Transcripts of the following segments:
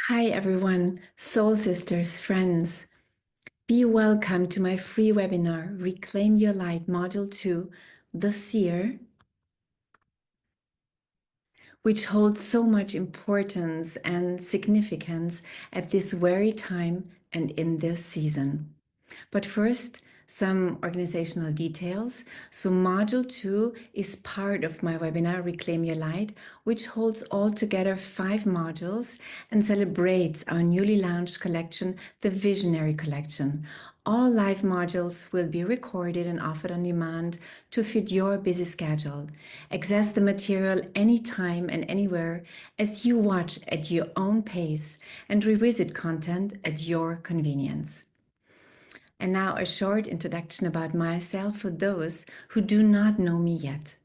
Hi everyone, soul sisters, friends. Be welcome to my free webinar, Reclaim Your Light, Module 2, The Seer, which holds so much importance and significance at this very time and in this season. But first, some organizational details. So Module 2 is part of my webinar, Reclaim Your Light, which holds altogether 5 modules and celebrates our newly launched collection, the Visionary Collection. All live modules will be recorded and offered on demand to fit your busy schedule. Access the material anytime and anywhere as you watch at your own pace and revisit content at your convenience. And now a short introduction about myself for those who do not know me yet.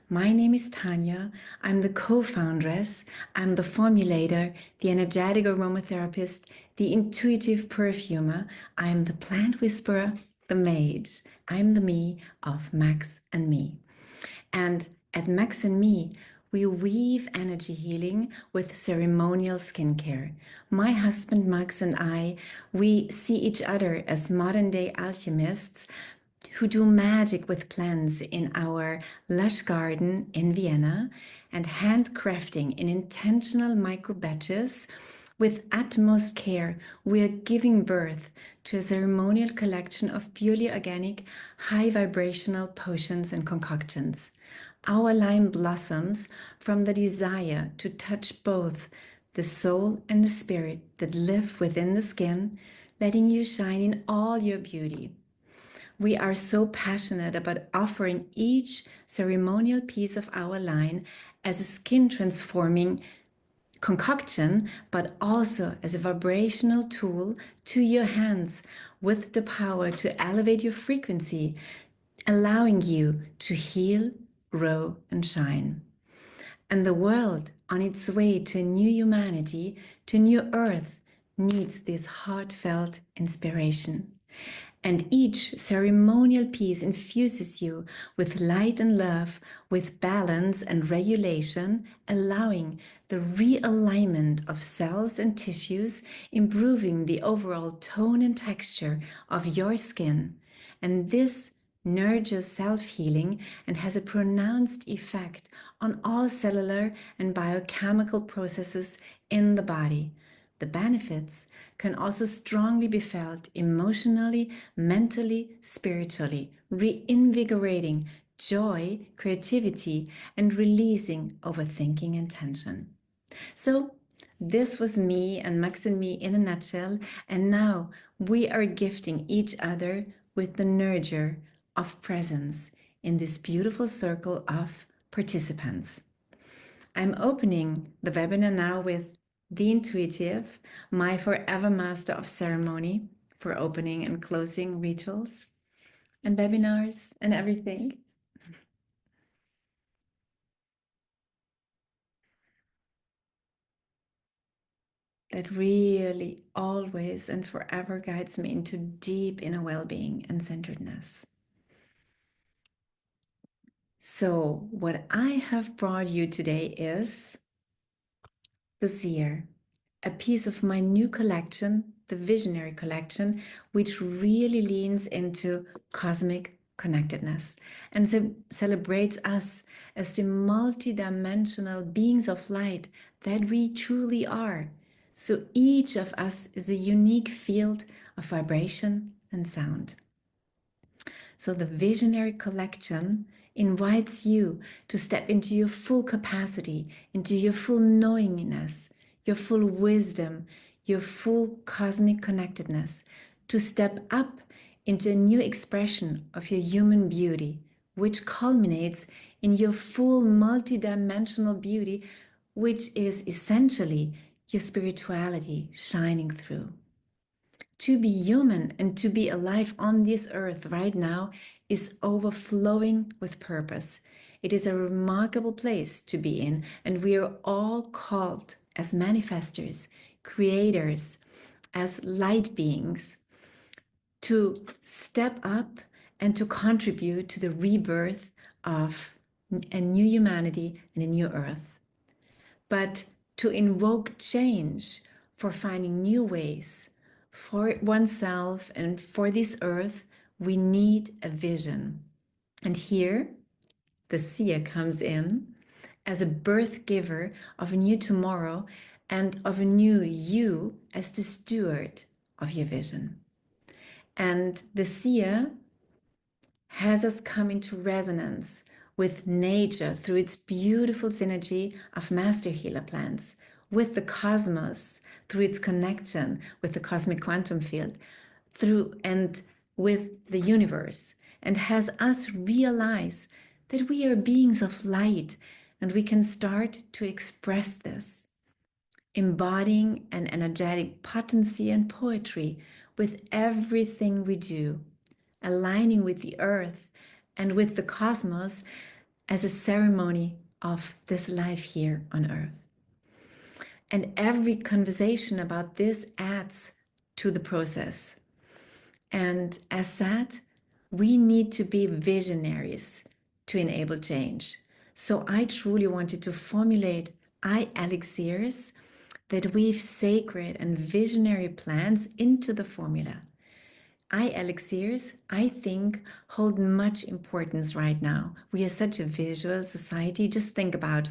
My name is Tanya. I'm the co-foundress. I'm the formulator, the energetic aromatherapist, the intuitive perfumer. I'm the plant whisperer, the mage. I'm the me of Max and Me. And at Max and Me, we weave energy healing with ceremonial skincare. My husband Max and I, we see each other as modern day alchemists who do magic with plants in our lush garden in Vienna and handcrafting in intentional micro batches. With utmost care, we are giving birth to a ceremonial collection of purely organic, high vibrational potions and concoctions. Our line blossoms from the desire to touch both the soul and the spirit that live within the skin, letting you shine in all your beauty. We are so passionate about offering each ceremonial piece of our line as a skin transforming concoction, but also as a vibrational tool to your hands with the power to elevate your frequency, allowing you to heal, grow, and shine. And the world, on its way to a new humanity, to a new earth, needs this heartfelt inspiration. And each ceremonial piece infuses you with light and love, with balance and regulation, allowing the realignment of cells and tissues, improving the overall tone and texture of your skin. And this nurtures self-healing and has a pronounced effect on all cellular and biochemical processes in the body. The benefits can also strongly be felt emotionally, mentally, spiritually, reinvigorating joy, creativity, and releasing overthinking and tension. So, this was me and Max and me in a nutshell, and now we are gifting each other with the nurture of presence in this beautiful circle of participants. I'm opening the webinar now with the intuitive, my forever master of ceremony for opening and closing rituals and webinars and everything. That really always and forever guides me into deep inner well-being and centeredness. So what I have brought you today is the Seer, a piece of my new collection, the Visionary Collection, which really leans into cosmic connectedness and celebrates us as the multidimensional beings of light that we truly are. So each of us is a unique field of vibration and sound. So the Visionary Collection invites you to step into your full capacity, into your full knowingness, your full wisdom, your full cosmic connectedness, to step up into a new expression of your human beauty, which culminates in your full multidimensional beauty, which is essentially your spirituality shining through. To be human and to be alive on this earth right now is overflowing with purpose. It is a remarkable place to be in, and we are all called as manifestors, creators, as light beings to step up and to contribute to the rebirth of a new humanity and a new earth. But to invoke change for finding new ways for oneself and for this earth, we need a vision. And here, the seer comes in as a birth giver of a new tomorrow and of a new you as the steward of your vision. And the seer has us come into resonance with nature through its beautiful synergy of master healer plants, with the cosmos through its connection with the cosmic quantum field, through and with the universe, and has us realize that we are beings of light and we can start to express this, embodying an energetic potency and poetry with everything we do, aligning with the earth and with the cosmos as a ceremony of this life here on earth. And every conversation about this adds to the process. And as said, we need to be visionaries to enable change. So I truly wanted to formulate elixirs that weave sacred and visionary plans into the formula. Elixirs, I think, hold much importance right now. We are such a visual society. Just think about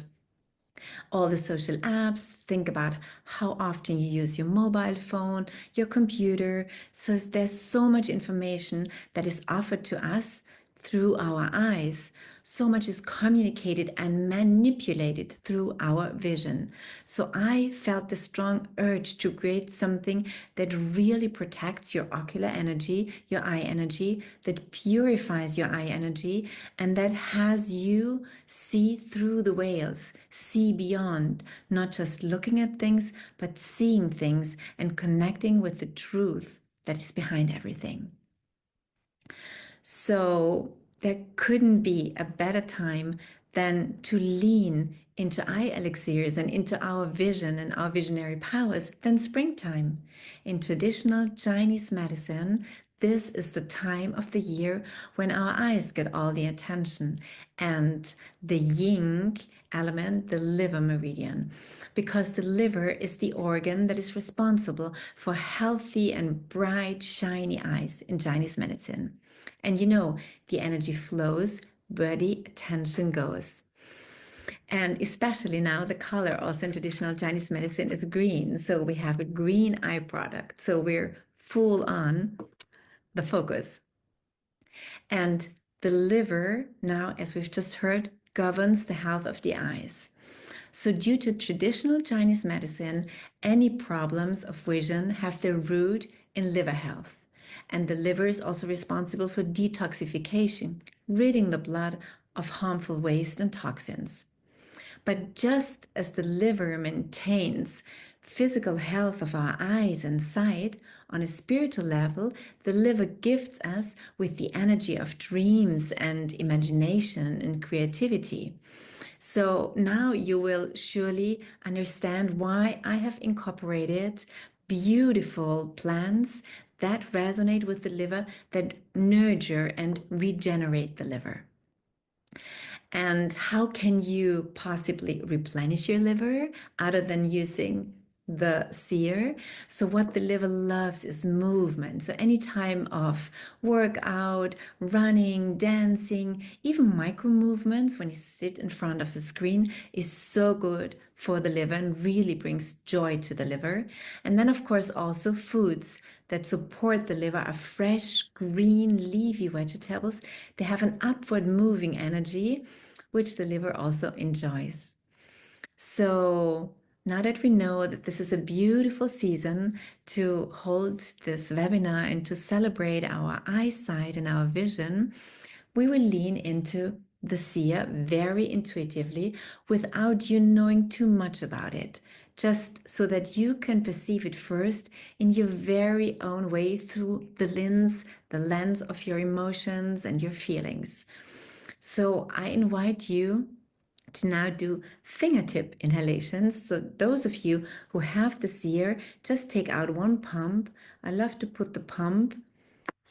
all the social apps, think about how often you use your mobile phone, your computer. So there's so much information that is offered to us through our eyes. So much is communicated and manipulated through our vision. So I felt the strong urge to create something that really protects your ocular energy, your eye energy, that purifies your eye energy, and that has you see through the veils, see beyond, not just looking at things, but seeing things and connecting with the truth that is behind everything. So there couldn't be a better time than to lean into eye elixirs and into our vision and our visionary powers than springtime. In traditional Chinese medicine, this is the time of the year when our eyes get all the attention, and the yin element, the liver-meridian, because the liver is the organ that is responsible for healthy and bright, shiny eyes in Chinese medicine. And you know, the energy flows where the attention goes. And especially now, the color also in traditional Chinese medicine is green. So we have a green eye product. So we're full on the focus. And the liver, now, as we've just heard, governs the health of the eyes. So due to traditional Chinese medicine, any problems of vision have their root in liver health. And the liver is also responsible for detoxification, ridding the blood of harmful waste and toxins. But just as the liver maintains physical health of our eyes and sight, on a spiritual level, the liver gifts us with the energy of dreams and imagination and creativity. So now you will surely understand why I have incorporated beautiful plants that resonate with the liver, that nurture and regenerate the liver. And how can you possibly replenish your liver other than using the seer? So what the liver loves is movement. So any time of workout, running, dancing, even micro movements when you sit in front of the screen is so good for the liver and really brings joy to the liver. And then of course also foods that support the liver are fresh, green, leafy vegetables. They have an upward moving energy, which the liver also enjoys. So now that we know that this is a beautiful season to hold this webinar and to celebrate our eyesight and our vision, we will lean into the seer very intuitively without you knowing too much about it, just so that you can perceive it first in your very own way through the lens of your emotions and your feelings. So I invite you to now do fingertip inhalations. So those of you who have the seer, just take out one pump. I love to put the pump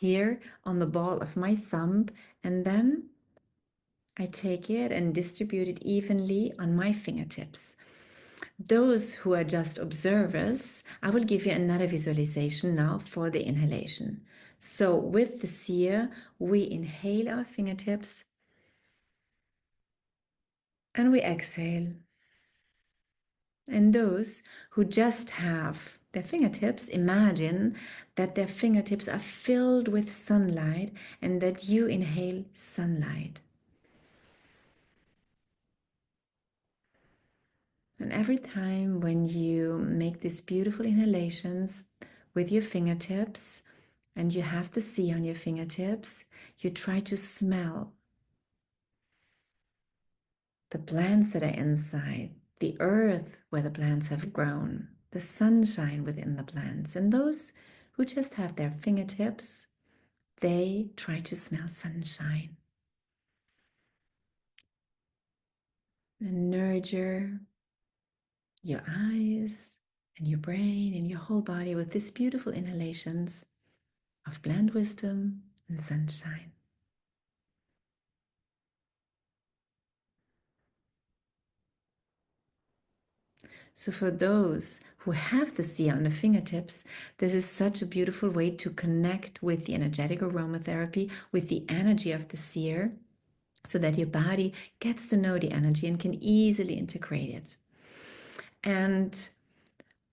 here on the ball of my thumb, and then I take it and distribute it evenly on my fingertips. Those who are just observers, I will give you another visualization now for the inhalation. So with the seer, we inhale our fingertips and we exhale. And those who just have their fingertips, imagine that their fingertips are filled with sunlight and that you inhale sunlight. And every time when you make these beautiful inhalations with your fingertips and you have the sea on your fingertips, you try to smell the plants that are inside, the earth where the plants have grown, the sunshine within the plants. And those who just have their fingertips, they try to smell sunshine. And nurture your eyes and your brain and your whole body with these beautiful inhalations of plant wisdom and sunshine. So for those who have the Seer on the fingertips, this is such a beautiful way to connect with the energetic aromatherapy, with the energy of the Seer, so that your body gets to know the energy and can easily integrate it. And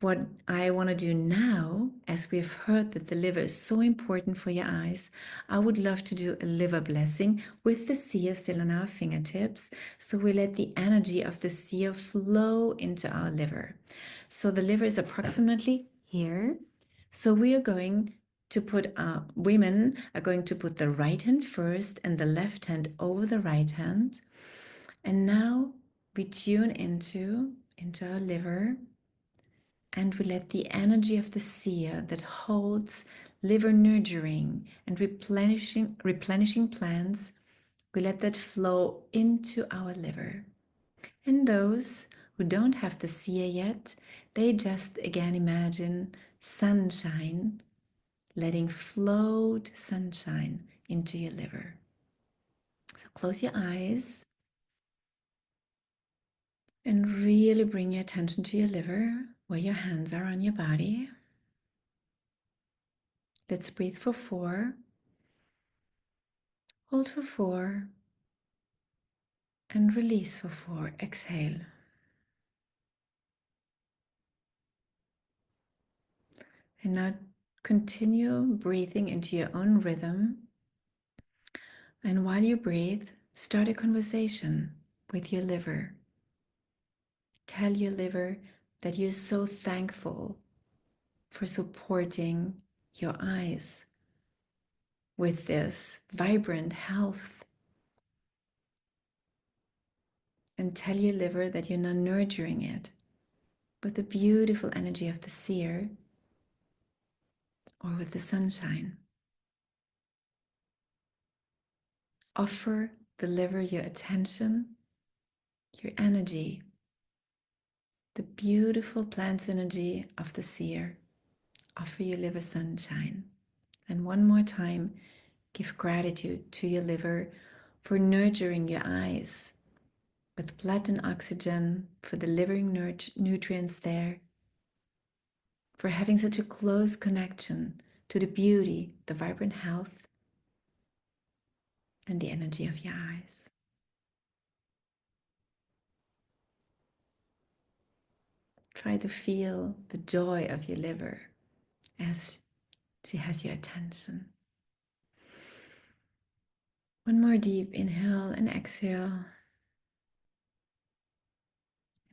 what I want to do now, as we've heard that the liver is so important for your eyes, I would love to do a liver blessing with the seer still on our fingertips. So we let the energy of the seer flow into our liver. So the liver is approximately here. So we are going to put, women are going to put the right hand first and the left hand over the right hand. And now we tune into our liver. And we let the energy of the seer that holds liver nurturing and replenishing plants, we let that flow into our liver. And those who don't have the seer yet, they just again imagine sunshine, letting flowed sunshine into your liver. So close your eyes and really bring your attention to your liver, where your hands are on your body. Let's breathe for 4. Hold for 4 and release for 4. Exhale. And now continue breathing into your own rhythm. And while you breathe, start a conversation with your liver. Tell your liver that you're so thankful for supporting your eyes with this vibrant health. And tell your liver that you're now nurturing it with the beautiful energy of the seer or with the sunshine. Offer the liver your attention, your energy, the beautiful plant synergy of the seer. Offer your liver sunshine. And one more time, give gratitude to your liver for nurturing your eyes with blood and oxygen, for delivering nutrients there, for having such a close connection to the beauty, the vibrant health, and the energy of your eyes. Try to feel the joy of your liver as she has your attention. One more deep inhale and exhale.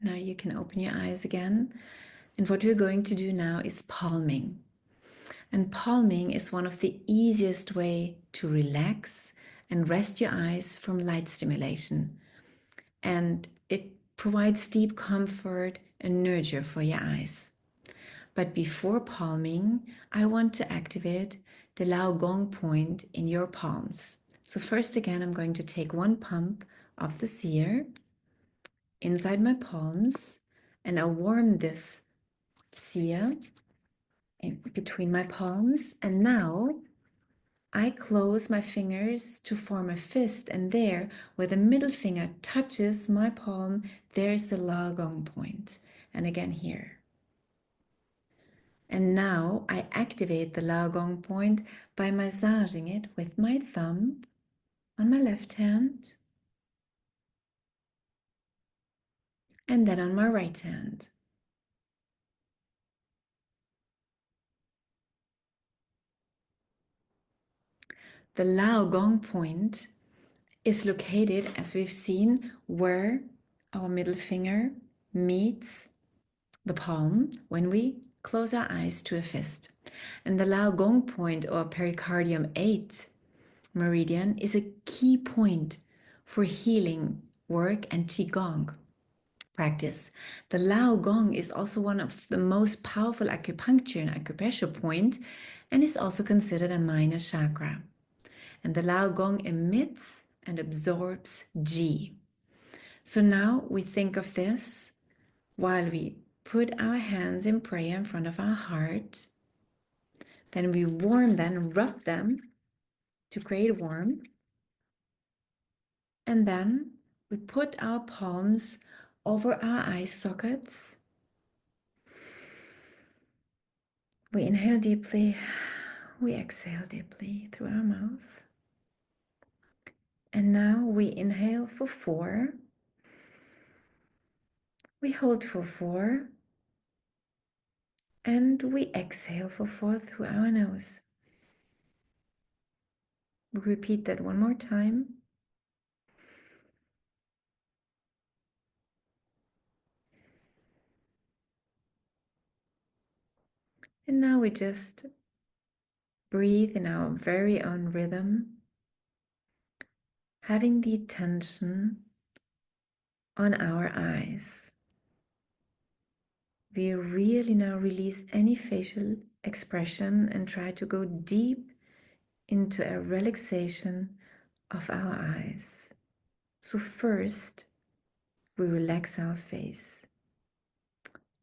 Now you can open your eyes again. And what we're going to do now is palming. And palming is one of the easiest way to relax and rest your eyes from light stimulation. And it provides deep comfort and nurture for your eyes. But before palming, I want to activate the Lao Gong point in your palms. So first again, I'm going to take one pump of the seer inside my palms, and I'll warm this seer in between my palms. And now I close my fingers to form a fist, and there, where the middle finger touches my palm, there's the Lao Gong point. and again here. And now I activate the Lao Gong point by massaging it with my thumb on my left hand and then on my right hand. The Lao Gong point is located, as we've seen, where our middle finger meets the palm when we close our eyes to a fist. And the Lao Gong point, or pericardium 8 meridian, is a key point for healing work and Qigong practice. The Lao Gong is also one of the most powerful acupuncture and acupressure point, and is also considered a minor chakra. And the Lao Gong emits and absorbs Qi. So now we think of this while we put our hands in prayer in front of our heart. Then we warm them, rub them to create warmth. And then we put our palms over our eye sockets. We inhale deeply, we exhale deeply through our mouth. And now we inhale for 4. We hold for 4. And we exhale for 4 through our nose. We repeat that one more time. And now we just breathe in our very own rhythm, having the attention on our eyes. We really now release any facial expression and try to go deep into a relaxation of our eyes. So first, we relax our face,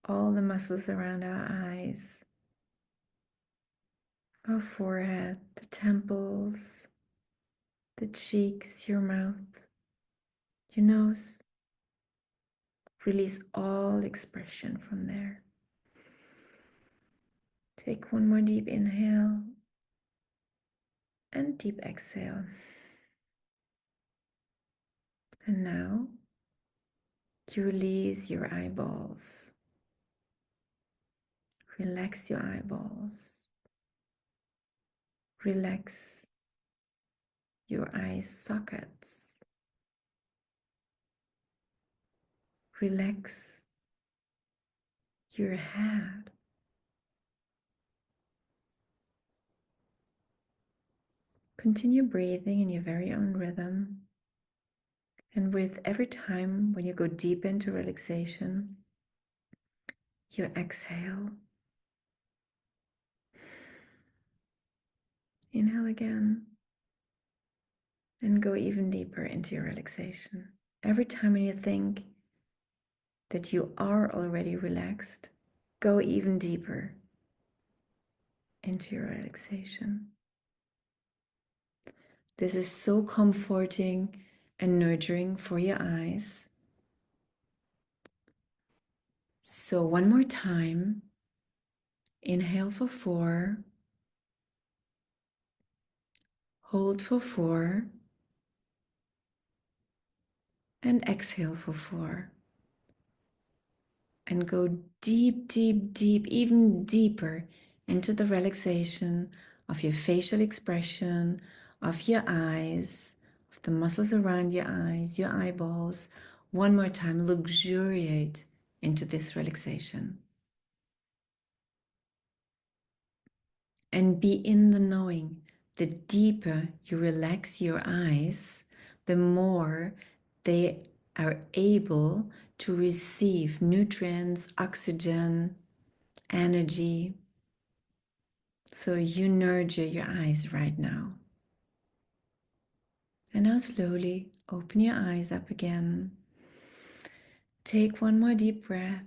all the muscles around our eyes, our forehead, the temples, the cheeks, your mouth, your nose. Release all expression from there. Take one more deep inhale and deep exhale. And now you release your eyeballs. Relax your eyeballs. Relax your eye sockets. Relax your head. Continue breathing in your very own rhythm. And with every time when you go deep into relaxation, you exhale. Inhale again. And go even deeper into your relaxation. Every time when you think that you are already relaxed, go even deeper into your relaxation. This is so comforting and nurturing for your eyes. So one more time, inhale for 4, hold for 4, and exhale for 4. And go deep, deep, deep, even deeper into the relaxation of your facial expression, of your eyes, of the muscles around your eyes, your eyeballs. One more time, luxuriate into this relaxation. And be in the knowing. The deeper you relax your eyes, the more they are able to receive nutrients, oxygen, energy. So you nurture your eyes right now. And now slowly open your eyes up again. Take one more deep breath.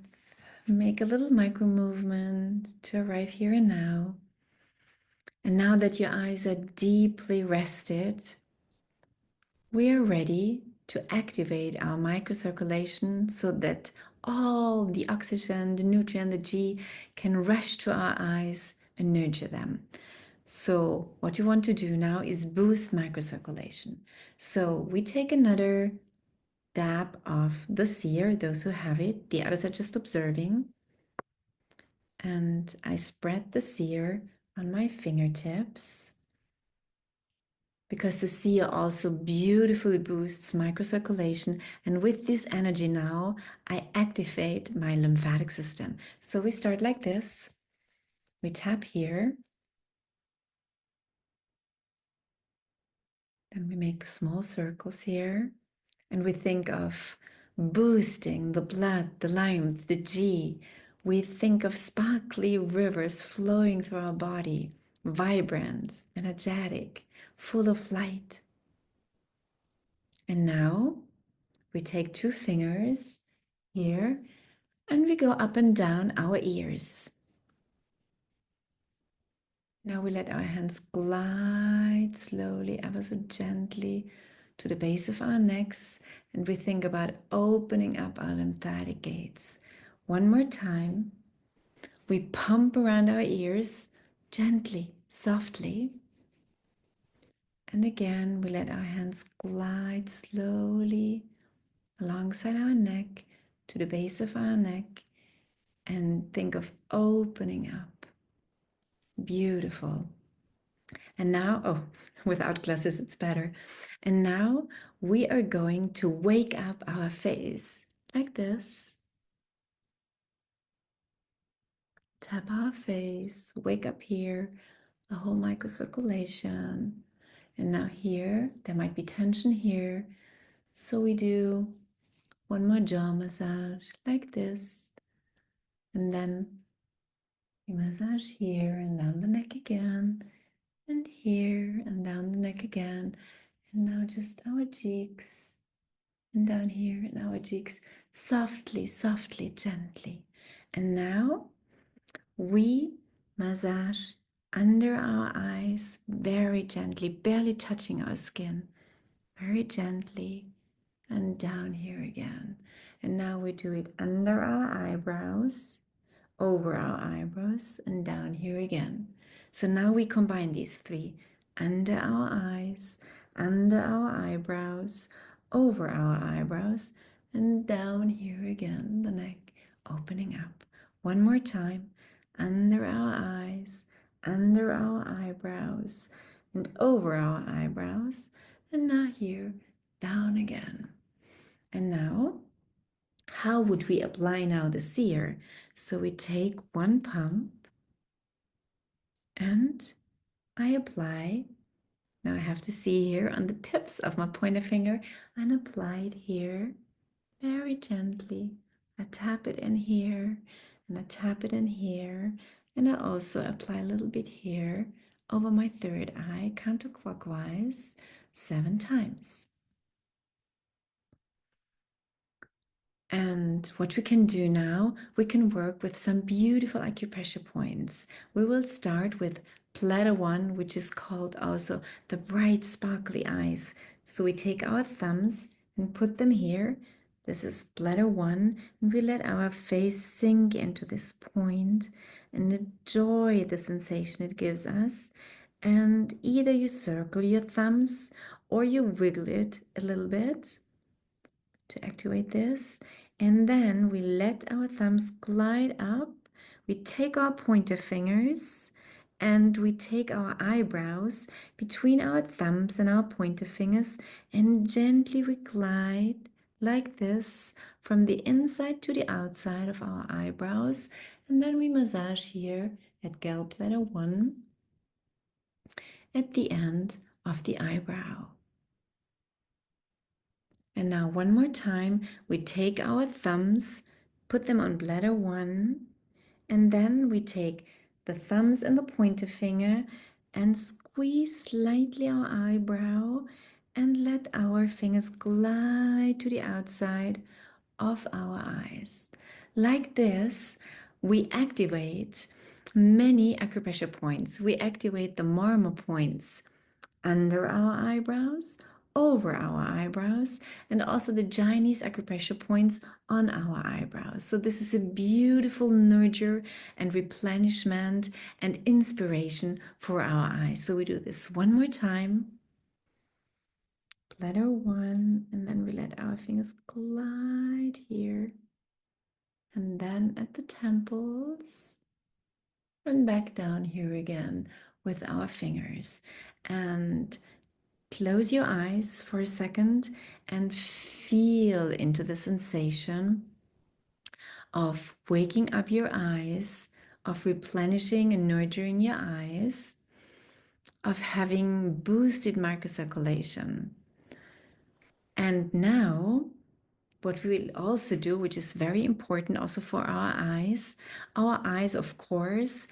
Make a little micro movement to arrive here and now. And now that your eyes are deeply rested, we are ready to activate our microcirculation so that all the oxygen, the nutrient, the G can rush to our eyes and nurture them. So what you want to do now is boost microcirculation. So we take another dab of the Seer, those who have it. The others are just observing. And I spread the Seer on my fingertips because the Seer also beautifully boosts microcirculation. And with this energy now, I activate my lymphatic system. So we start like this. We tap here. Then we make small circles here. And we think of boosting the blood, the lymph, the G. We think of sparkly rivers flowing through our body, vibrant, energetic, full of light. And now we take 2 fingers here and we go up and down our ears. Now we let our hands glide slowly, ever so gently to the base of our necks, and we think about opening up our lymphatic gates. One more time, we pump around our ears gently, softly. And again, we let our hands glide slowly alongside our neck to the base of our neck and think of opening up. Beautiful. And now, oh, without glasses, it's better. And now we are going to wake up our face like this. Tap our face, wake up here, a whole microcirculation. And now here, there might be tension here. So we do one more jaw massage like this. And then we massage here and down the neck again. And here and down the neck again. And now just our cheeks. And down here in our cheeks, softly, softly, gently. And now we massage under our eyes very gently, barely touching our skin, very gently, and down here again. And now we do it under our eyebrows, over our eyebrows, and down here again. So now we combine these 3: under our eyes, under our eyebrows, over our eyebrows, and down here again, the neck opening up. One more time, under our eyes, under our eyebrows, and over our eyebrows, and now here, down again. And now, how would we apply now the Seer? So we take one pump and I apply. Now I have to see here on the tips of my pointer finger and apply it here very gently. I tap it in here and I tap it in here, and I also apply a little bit here over my third eye counterclockwise 7 times. And what we can do now, we can work with some beautiful acupressure points. We will start with bladder 1, which is called also the bright sparkly eyes. So we take our thumbs and put them here. This is bladder 1, and we let our face sink into this point and enjoy the sensation it gives us. And either you circle your thumbs or you wiggle it a little bit to activate this. And then we let our thumbs glide up. We take our pointer fingers and we take our eyebrows between our thumbs and our pointer fingers, and gently we glide like this from the inside to the outside of our eyebrows. And then we massage here at gallbladder 1 at the end of the eyebrow. And now one more time, we take our thumbs, put them on bladder 1, and then we take the thumbs and the pointer finger and squeeze slightly our eyebrow and let our fingers glide to the outside of our eyes. Like this, we activate many acupressure points. We activate the Marma points under our eyebrows, over our eyebrows, and also the Chinese acupressure points on our eyebrows. So this is a beautiful nurture and replenishment and inspiration for our eyes. So we do this one more time. Letter one, and then we let our fingers glide here, and then at the temples, and back down here again with our fingers. And close your eyes for a second and feel into the sensation of waking up your eyes, of replenishing and nurturing your eyes, of having boosted microcirculation. And now, what we will also do, which is very important also for our eyes, of course,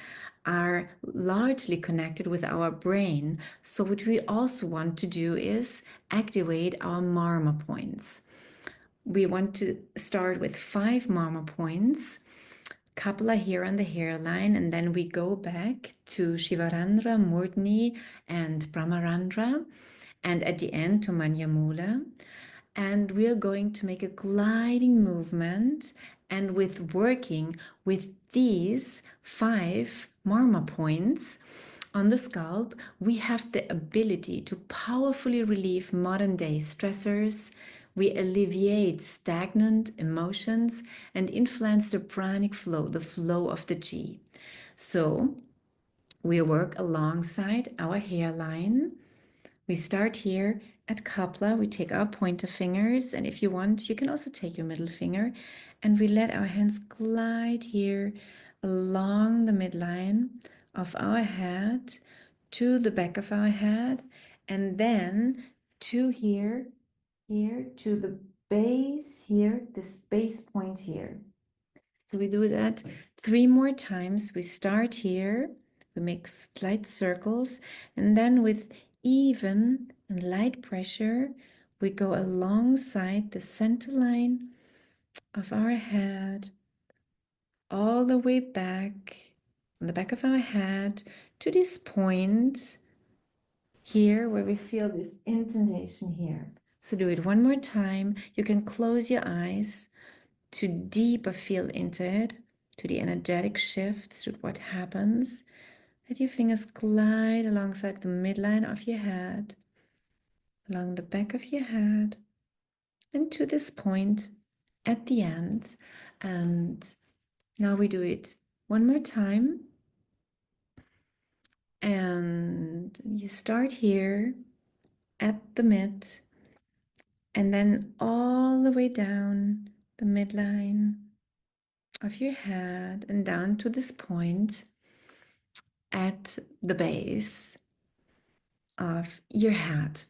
are largely connected with our brain. So what we also want to do is activate our Marma points. We want to start with 5 Marma points. Couple are here on the hairline, and then we go back to Shivarandra, Murdni, and Brahmarandra, and at the end to Manyamula. And we are going to make a gliding movement, and with working with these 5 Marma points on the scalp, we have the ability to powerfully relieve modern day stressors. We alleviate stagnant emotions and influence the pranic flow, the flow of the chi. So we work alongside our hairline. We start here at Kapla. We take our pointer fingers, and if you want, you can also take your middle finger, and we let our hands glide here along the midline of our head to the back of our head, and then to here to the base here, this base point here. So we do that 3 more times. We start here, we make slight circles, and then with even and light pressure, we go alongside the center line of our head, all the way back on the back of our head to this point here where we feel this intonation here. So do it one more time. You can close your eyes to deeper feel into it, to the energetic shifts, to what happens. Let your fingers glide alongside the midline of your head, along the back of your head, and to this point at the end. And now we do it one more time. And you start here at the mid, and then all the way down the midline of your head and down to this point at the base of your head.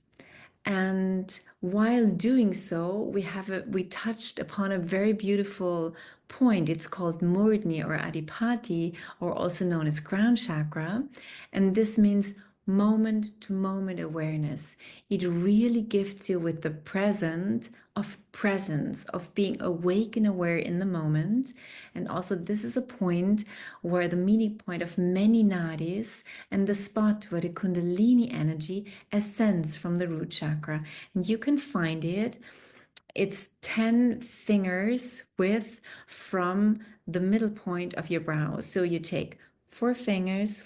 And while doing so, we touched upon a very beautiful point. It's called Murdni or Adipati, or also known as crown chakra. And this means moment to moment awareness. It really gifts you with the presence of being awake and aware in the moment. And also this is a point where the meeting point of many nadis, and the spot where the kundalini energy ascends from the root chakra. And you can find it. It's 10 fingers width from the middle point of your brow. So you take 4 fingers,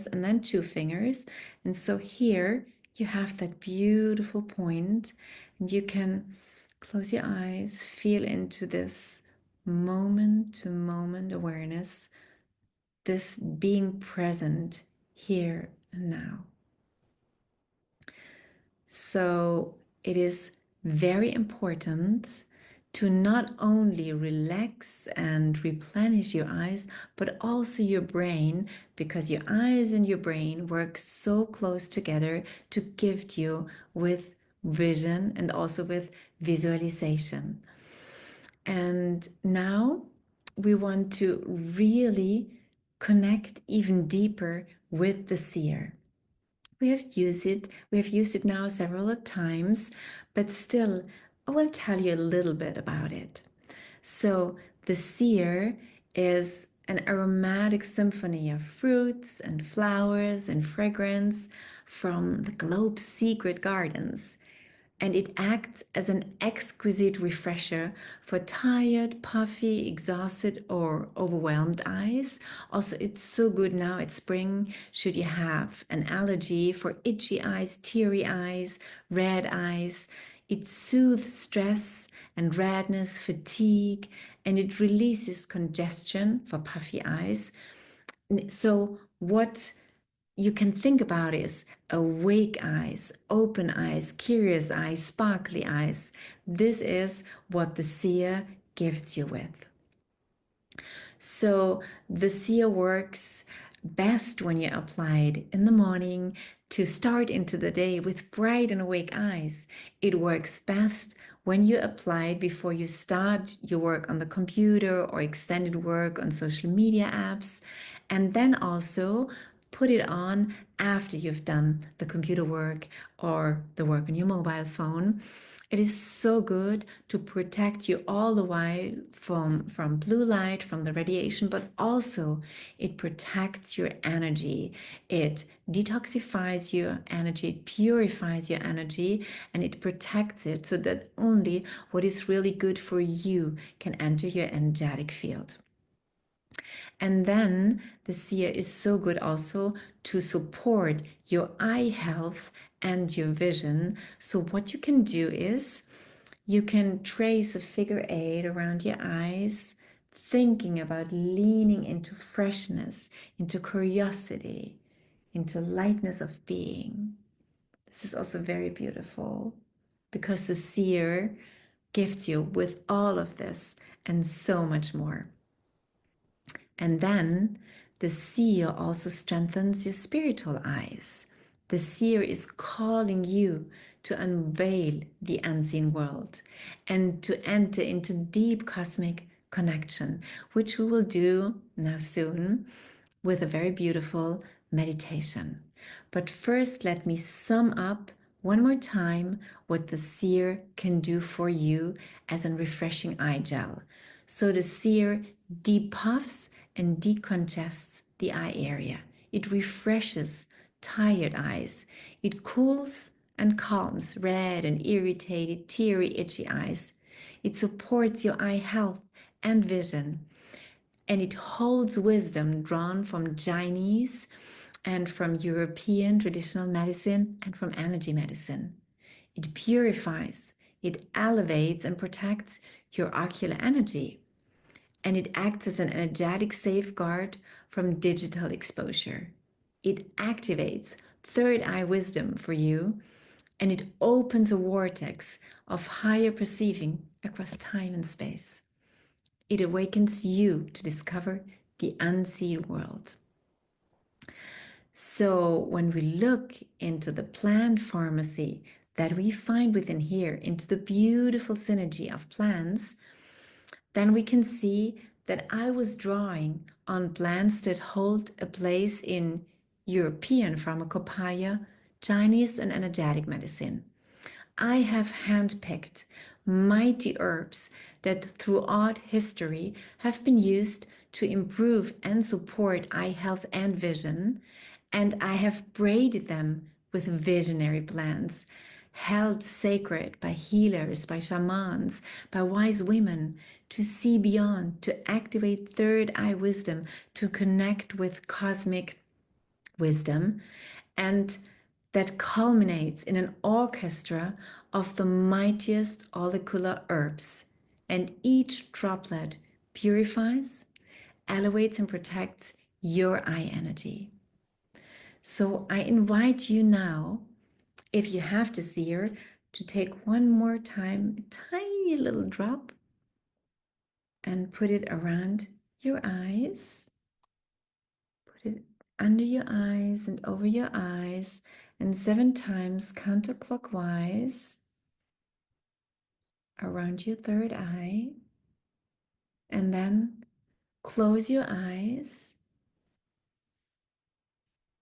and then 2 fingers. And so here you have that beautiful point, and you can close your eyes, feel into this moment to moment awareness, this being present here and now. So it is very important to not only relax and replenish your eyes, but also your brain, because your eyes and your brain work so close together to gift you with vision and also with visualization. And now we want to really connect even deeper with the seer. We have used it now several times, but still, I want to tell you a little bit about it. So the seer is an aromatic symphony of fruits and flowers and fragrance from the globe's secret gardens. and it acts as an exquisite refresher for tired, puffy, exhausted, or overwhelmed eyes. Also, it's so good now at spring should you have an allergy for itchy eyes, teary eyes, red eyes. It soothes stress and redness, fatigue, and it releases congestion for puffy eyes. So, what you can think about is awake eyes, open eyes, curious eyes, sparkly eyes. This is what the seer gifts you with. So the seer works best when you apply it in the morning to start into the day with bright and awake eyes. It works best when you apply it before you start your work on the computer or extended work on social media apps. And then also put it on after you've done the computer work or the work on your mobile phone. It is so good to protect you all the while from blue light, from the radiation, but also it protects your energy. It detoxifies your energy, it purifies your energy, and it protects it so that only what is really good for you can enter your energetic field. And then the seer is so good also to support your eye health and your vision. So what you can do is you can trace a figure 8 around your eyes, thinking about leaning into freshness, into curiosity, into lightness of being. This is also very beautiful because the seer gifts you with all of this and so much more. And then the seer also strengthens your spiritual eyes. The seer is calling you to unveil the unseen world and to enter into deep cosmic connection, which we will do now soon with a very beautiful meditation. But first, let me sum up one more time what the seer can do for you as a refreshing eye gel. So the seer depuffs and decongests the eye area. It refreshes tired eyes. It cools and calms red and irritated, teary, itchy eyes. It supports your eye health and vision. And it holds wisdom drawn from Chinese and from European traditional medicine and from energy medicine. It purifies, it elevates and protects your ocular energy. And it acts as an energetic safeguard from digital exposure. It activates third eye wisdom for you, and it opens a vortex of higher perceiving across time and space. It awakens you to discover the unseen world. So when we look into the plant pharmacy that we find within here, into the beautiful synergy of plants, then we can see that I was drawing on plants that hold a place in European pharmacopoeia, Chinese and energetic medicine. I have handpicked mighty herbs that throughout history have been used to improve and support eye health and vision, and I have braided them with visionary plants, held sacred by healers, by shamans, by wise women, to see beyond, to activate third eye wisdom, to connect with cosmic wisdom, and that culminates in an orchestra of the mightiest ORACULAR herbs. And each droplet purifies, elevates, and protects your eye energy. So I invite you now, if you have the seer, to take one more time, a tiny little drop, and put it around your eyes. Put it under your eyes and over your eyes, and 7 times counterclockwise around your third eye. And then close your eyes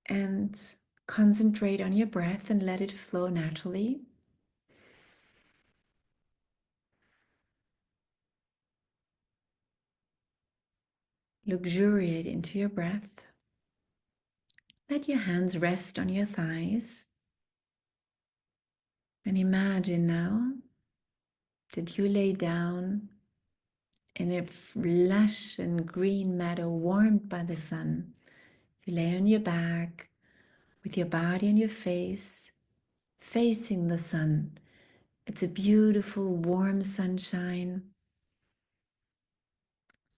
and concentrate on your breath and let it flow naturally. Luxuriate into your breath. Let your hands rest on your thighs. And imagine now that you lay down in a lush and green meadow warmed by the sun. You lay on your back with your body and your face facing the sun. It's a beautiful warm sunshine,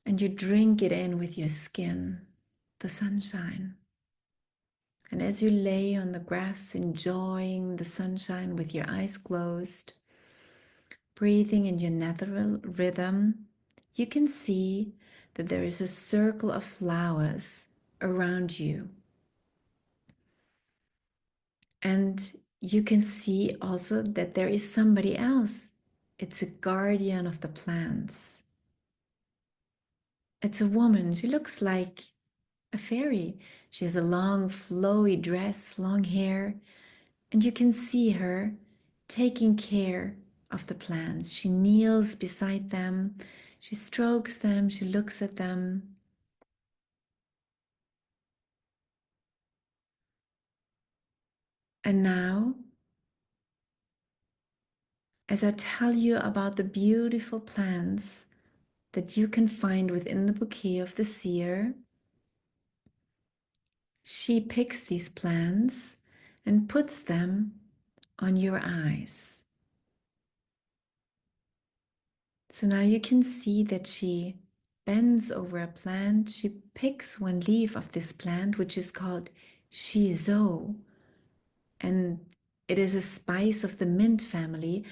and you drink it in with your skin, the sunshine. And as you lay on the grass enjoying the sunshine with your eyes closed, breathing in your natural rhythm, you can see that there is a circle of flowers around you. And you can see also that there is somebody else. It's a guardian of the plants. It's a woman. She looks like a fairy. She has a long, flowy dress, long hair, and you can see her taking care of the plants. She kneels beside them, she strokes them, she looks at them. And now, as I tell you about the beautiful plants that you can find within the bouquet of the seer, she picks these plants and puts them on your eyes. So now you can see that she bends over a plant. She picks one leaf of this plant, which is called shiso, and it is a spice of the mint family.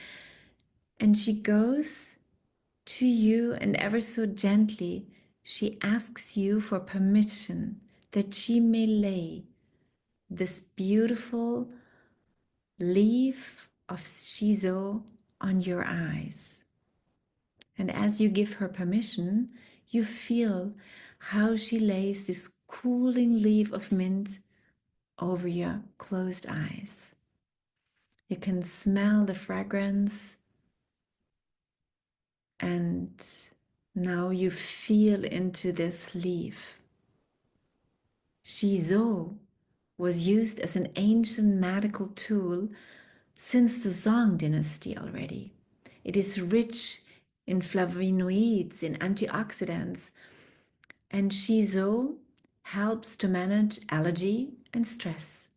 And she goes to you and ever so gently, she asks you for permission that she may lay this beautiful leaf of shiso on your eyes. And as you give her permission, you feel how she lays this cooling leaf of mint over your closed eyes. You can smell the fragrance, and now you feel into this leaf. Shiso was used as an ancient medical tool since the Song dynasty already. It is rich in flavonoids, in antioxidants, and shiso helps to manage allergy and stress.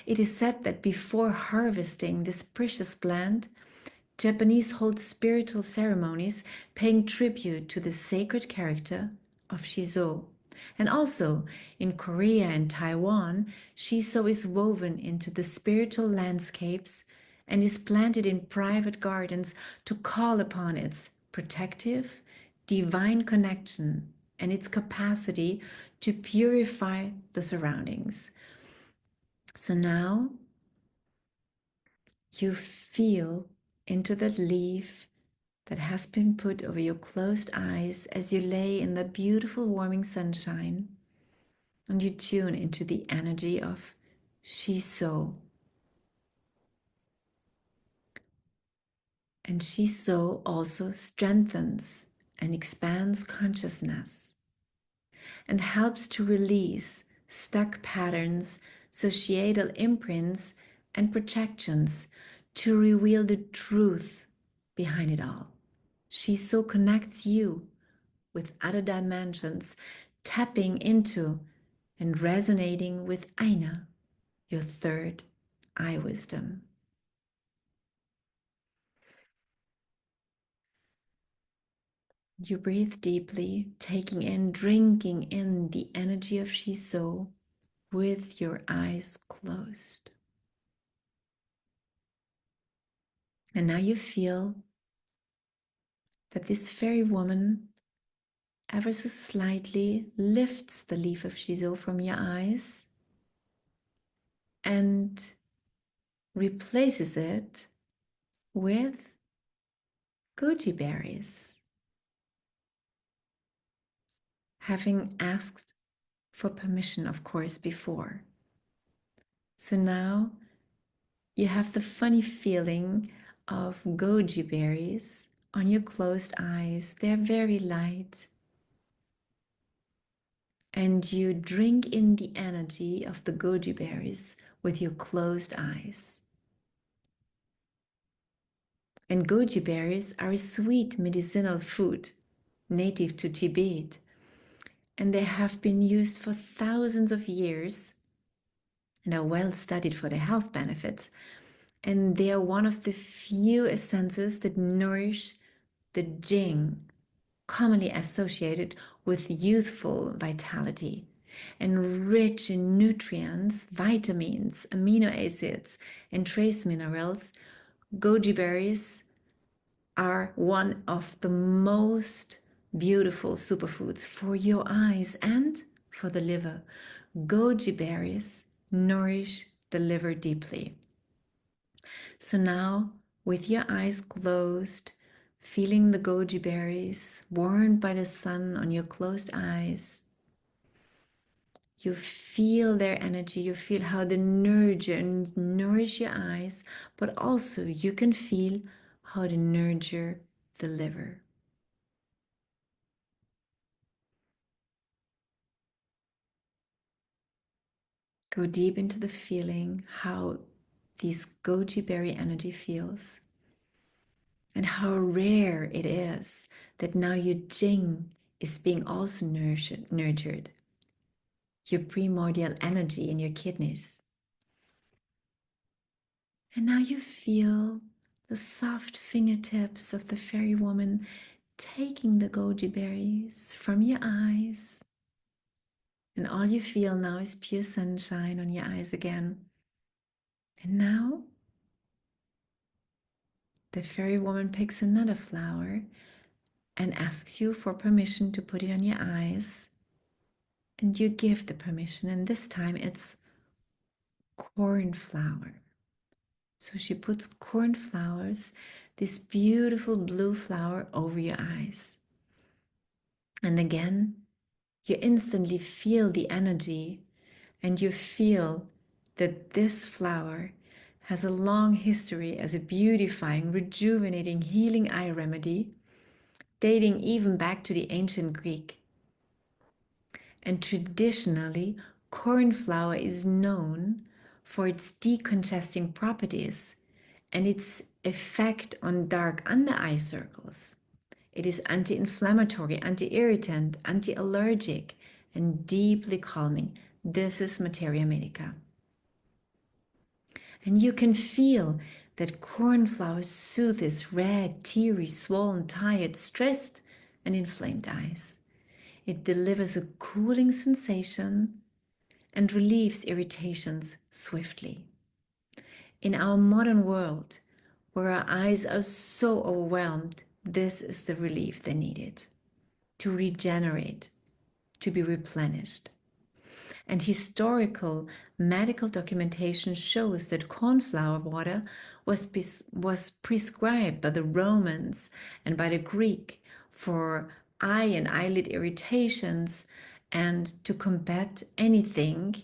It is said that before harvesting this precious plant, Japanese hold spiritual ceremonies paying tribute to the sacred character of shiso. And also in Korea and Taiwan, shiso is woven into the spiritual landscapes and is planted in private gardens to call upon its protective, divine connection and its capacity to purify the surroundings. So now you feel into that leaf that has been put over your closed eyes as you lay in the beautiful warming sunshine, and you tune into the energy of shiso. And shiso also strengthens and expands consciousness and helps to release stuck patterns, societal imprints, and projections to reveal the truth behind it all. Shiso connects you with other dimensions, tapping into and resonating with Aina, your third eye wisdom. You breathe deeply, taking in, drinking in the energy of Shiso with your eyes closed. And now you feel that this fairy woman ever so slightly lifts the leaf of Shiso from your eyes and replaces it with goji berries, having asked for permission, of course, before. So now you have the funny feeling of goji berries on your closed eyes. They're very light. And you drink in the energy of the goji berries with your closed eyes. And goji berries are a sweet medicinal food native to Tibet, and they have been used for thousands of years and are well studied for their health benefits. And they are one of the few essences that nourish the Jing, commonly associated with youthful vitality. And rich in nutrients, vitamins, amino acids, and trace minerals, goji berries are one of the most beautiful superfoods for your eyes and for the liver. Goji berries nourish the liver deeply. So now, with your eyes closed, feeling the goji berries warmed by the sun on your closed eyes, you feel their energy, you feel how they nourish your eyes, but also you can feel how they nurture the liver. Go deep into the feeling how this goji berry energy feels and how rare it is that now your Jing is being also nurtured, your primordial energy in your kidneys. And now you feel the soft fingertips of the fairy woman taking the goji berries from your eyes. And all you feel now is pure sunshine on your eyes again. And now the fairy woman picks another flower and asks you for permission to put it on your eyes. And you give the permission, and this time it's cornflower. So she puts cornflowers, this beautiful blue flower, over your eyes. And again, you instantly feel the energy, and you feel that this flower has a long history as a beautifying, rejuvenating, healing eye remedy, dating even back to the ancient Greek. And traditionally, cornflower is known for its decongesting properties and its effect on dark under eye circles. It is anti-inflammatory, anti-irritant, anti-allergic, and deeply calming. This is Materia Medica. And you can feel that cornflower soothes red, teary, swollen, tired, stressed, and inflamed eyes. It delivers a cooling sensation and relieves irritations swiftly. In our modern world, where our eyes are so overwhelmed, this is the relief they needed to regenerate, to be replenished. And historical medical documentation shows that cornflower water was prescribed by the Romans and by the Greek for eye and eyelid irritations and to combat anything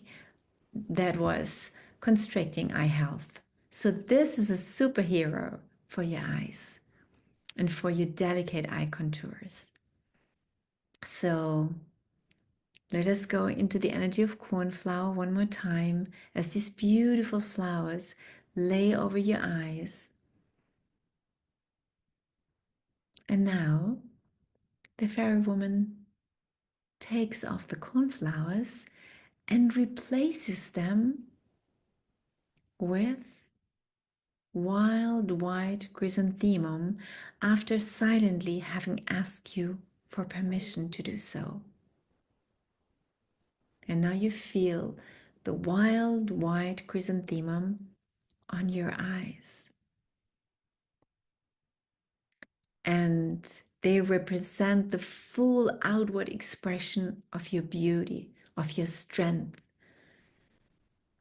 that was constricting eye health. So this is a superhero for your eyes and for your delicate eye contours. So let us go into the energy of cornflower one more time as these beautiful flowers lay over your eyes. And now the fairy woman takes off the cornflowers and replaces them with wild white chrysanthemum after silently having asked you for permission to do so. And now you feel the wild white chrysanthemum on your eyes. And they represent the full outward expression of your beauty, of your strength.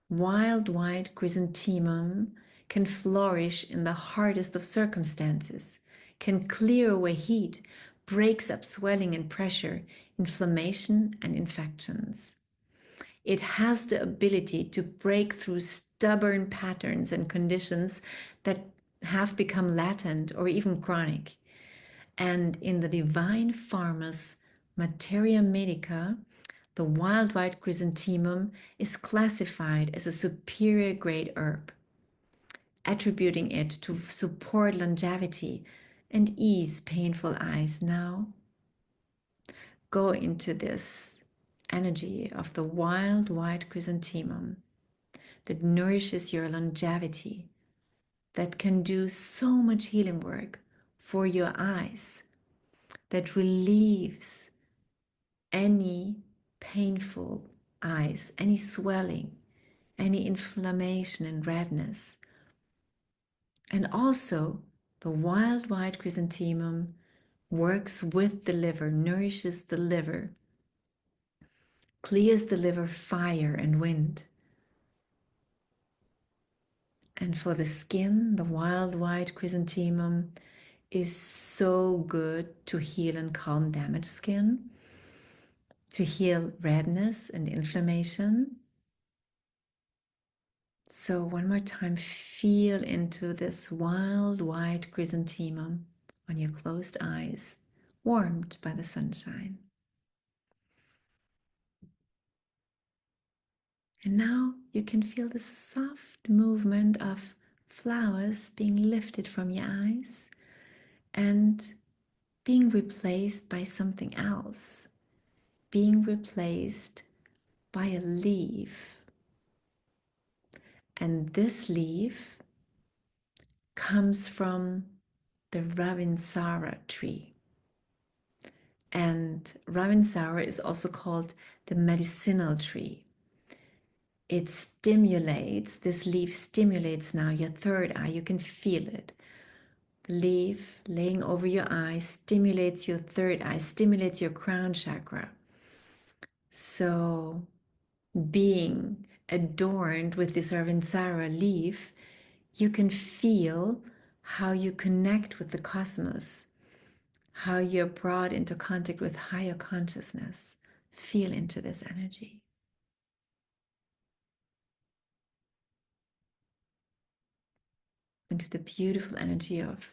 Wild white chrysanthemum can flourish in the hardest of circumstances, can clear away heat, breaks up swelling and pressure, inflammation and infections. It has the ability to break through stubborn patterns and conditions that have become latent or even chronic. And in the divine pharma's Materia Medica, the wild white chrysanthemum is classified as a superior grade herb. attributing it to support longevity and ease painful eyes. Now go into this energy of the wild white chrysanthemum that nourishes your longevity, that can do so much healing work for your eyes, that relieves any painful eyes, any swelling, any inflammation and redness. And also, the wild white chrysanthemum works with the liver, nourishes the liver, clears the liver fire and wind. And for the skin, the wild white chrysanthemum is so good to heal and calm damaged skin, to heal redness and inflammation. So one more time, feel into this wild white chrysanthemum on your closed eyes, warmed by the sunshine. And now you can feel the soft movement of flowers being lifted from your eyes and being replaced by something else, being replaced by a leaf. And this leaf comes from the Ravinsara tree. And Ravinsara is also called the medicinal tree. It stimulates, this leaf stimulates now your third eye. You can feel it. The leaf laying over your eye stimulates your third eye, stimulates your crown chakra. So, being adorned with this Ravinsara leaf, you can feel how you connect with the cosmos, how you're brought into contact with higher consciousness. Feel into this energy. Into the beautiful energy of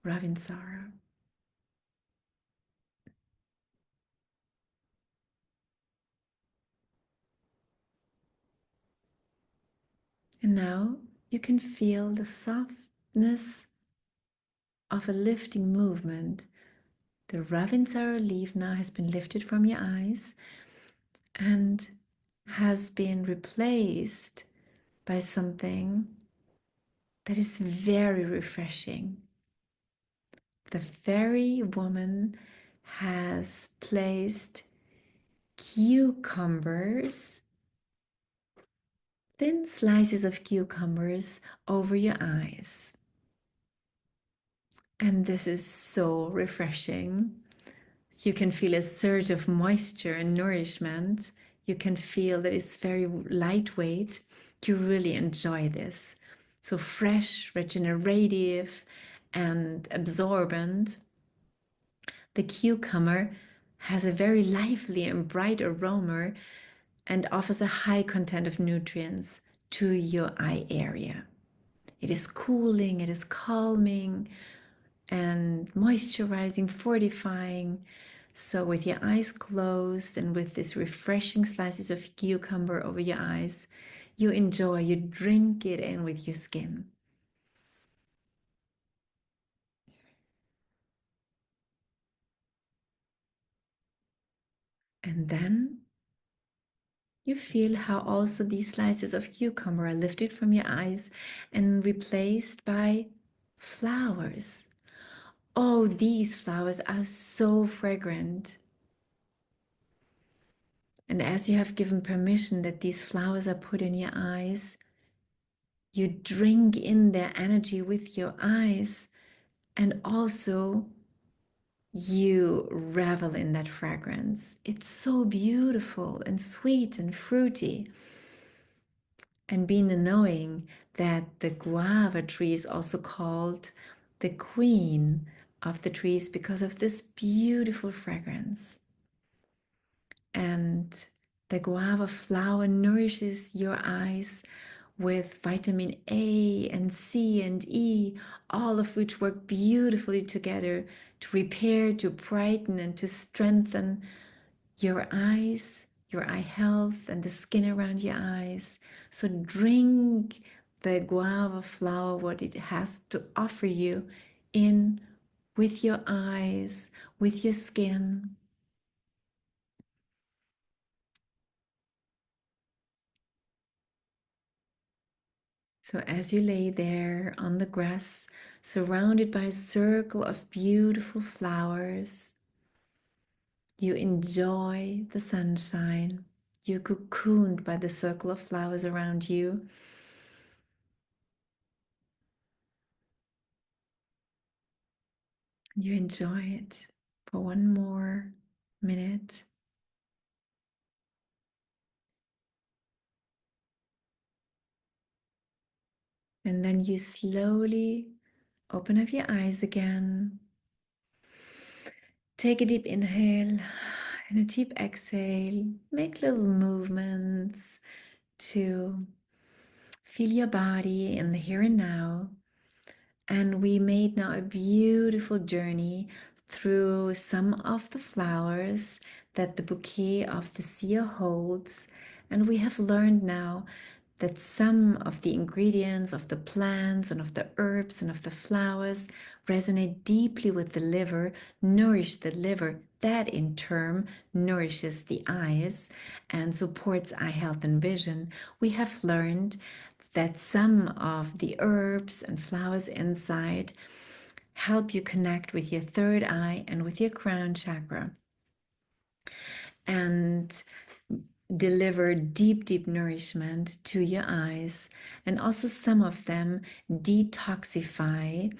Ravinsara. And now you can feel the softness of a lifting movement. The Ravinsara leaf now has been lifted from your eyes and has been replaced by something that is very refreshing. The fairy woman has placed cucumbers, thin slices of cucumbers over your eyes. And this is so refreshing. You can feel a surge of moisture and nourishment. You can feel that it's very lightweight. You really enjoy this. So fresh, regenerative, and absorbent. The cucumber has a very lively and bright aroma and offers a high content of nutrients to your eye area. It is cooling, it is calming, and moisturizing, fortifying. So with your eyes closed and with these refreshing slices of cucumber over your eyes, you enjoy, you drink it in with your skin. And then you feel how also these slices of cucumber are lifted from your eyes and replaced by flowers. Oh, these flowers are so fragrant. And as you have given permission that these flowers are put in your eyes, you drink in their energy with your eyes, and also you revel in that fragrance. It's so beautiful and sweet and fruity. And being the knowing that the guava tree is also called the queen of the trees because of this beautiful fragrance. And the guava flower nourishes your eyes with vitamin A and C and E, all of which work beautifully together to repair, to brighten, and to strengthen your eyes, your eye health, and the skin around your eyes. So drink the guava flower, what it has to offer you in with your eyes, with your skin. So as you lay there on the grass, surrounded by a circle of beautiful flowers, you enjoy the sunshine. You're cocooned by the circle of flowers around you. You enjoy it for one more minute. And then you slowly open up your eyes again. Take a deep inhale and a deep exhale. Make little movements to feel your body in the here and now. And we made now a beautiful journey through some of the flowers that the bouquet of the seer holds. And we have learned now that some of the ingredients of the plants and of the herbs and of the flowers resonate deeply with the liver, nourish the liver. That in turn nourishes the eyes and supports eye health and vision. We have learned that some of the herbs and flowers inside help you connect with your third eye and with your crown chakra and deliver deep, deep nourishment to your eyes. And also some of them detoxify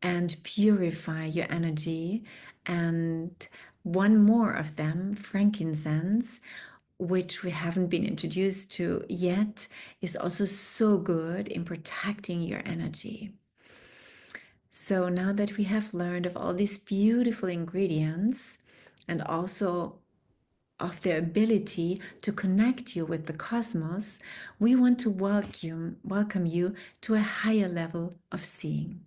and purify your energy. And one more of them, frankincense, which we haven't been introduced to yet, is also so good in protecting your energy. So now that we have learned of all these beautiful ingredients and also of their ability to connect you with the cosmos, we want to welcome you to a higher level of seeing.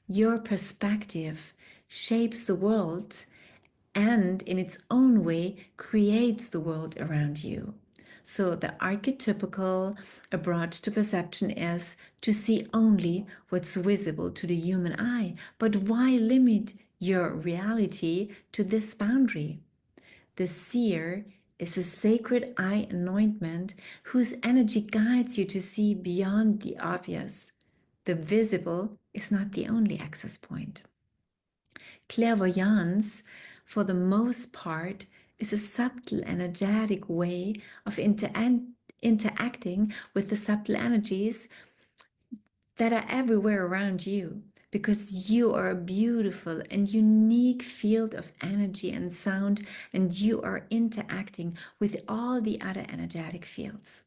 Your perspective shapes the world and in its own way creates the world around you. So the archetypical approach to perception is to see only what's visible to the human eye. But why limit your reality to this boundary? The seer is a sacred eye anointment whose energy guides you to see beyond the obvious. The visible is not the only access point. Clairvoyance, for the most part, is a subtle, energetic way of interacting with the subtle energies that are everywhere around you, because you are a beautiful and unique field of energy and sound, and you are interacting with all the other energetic fields.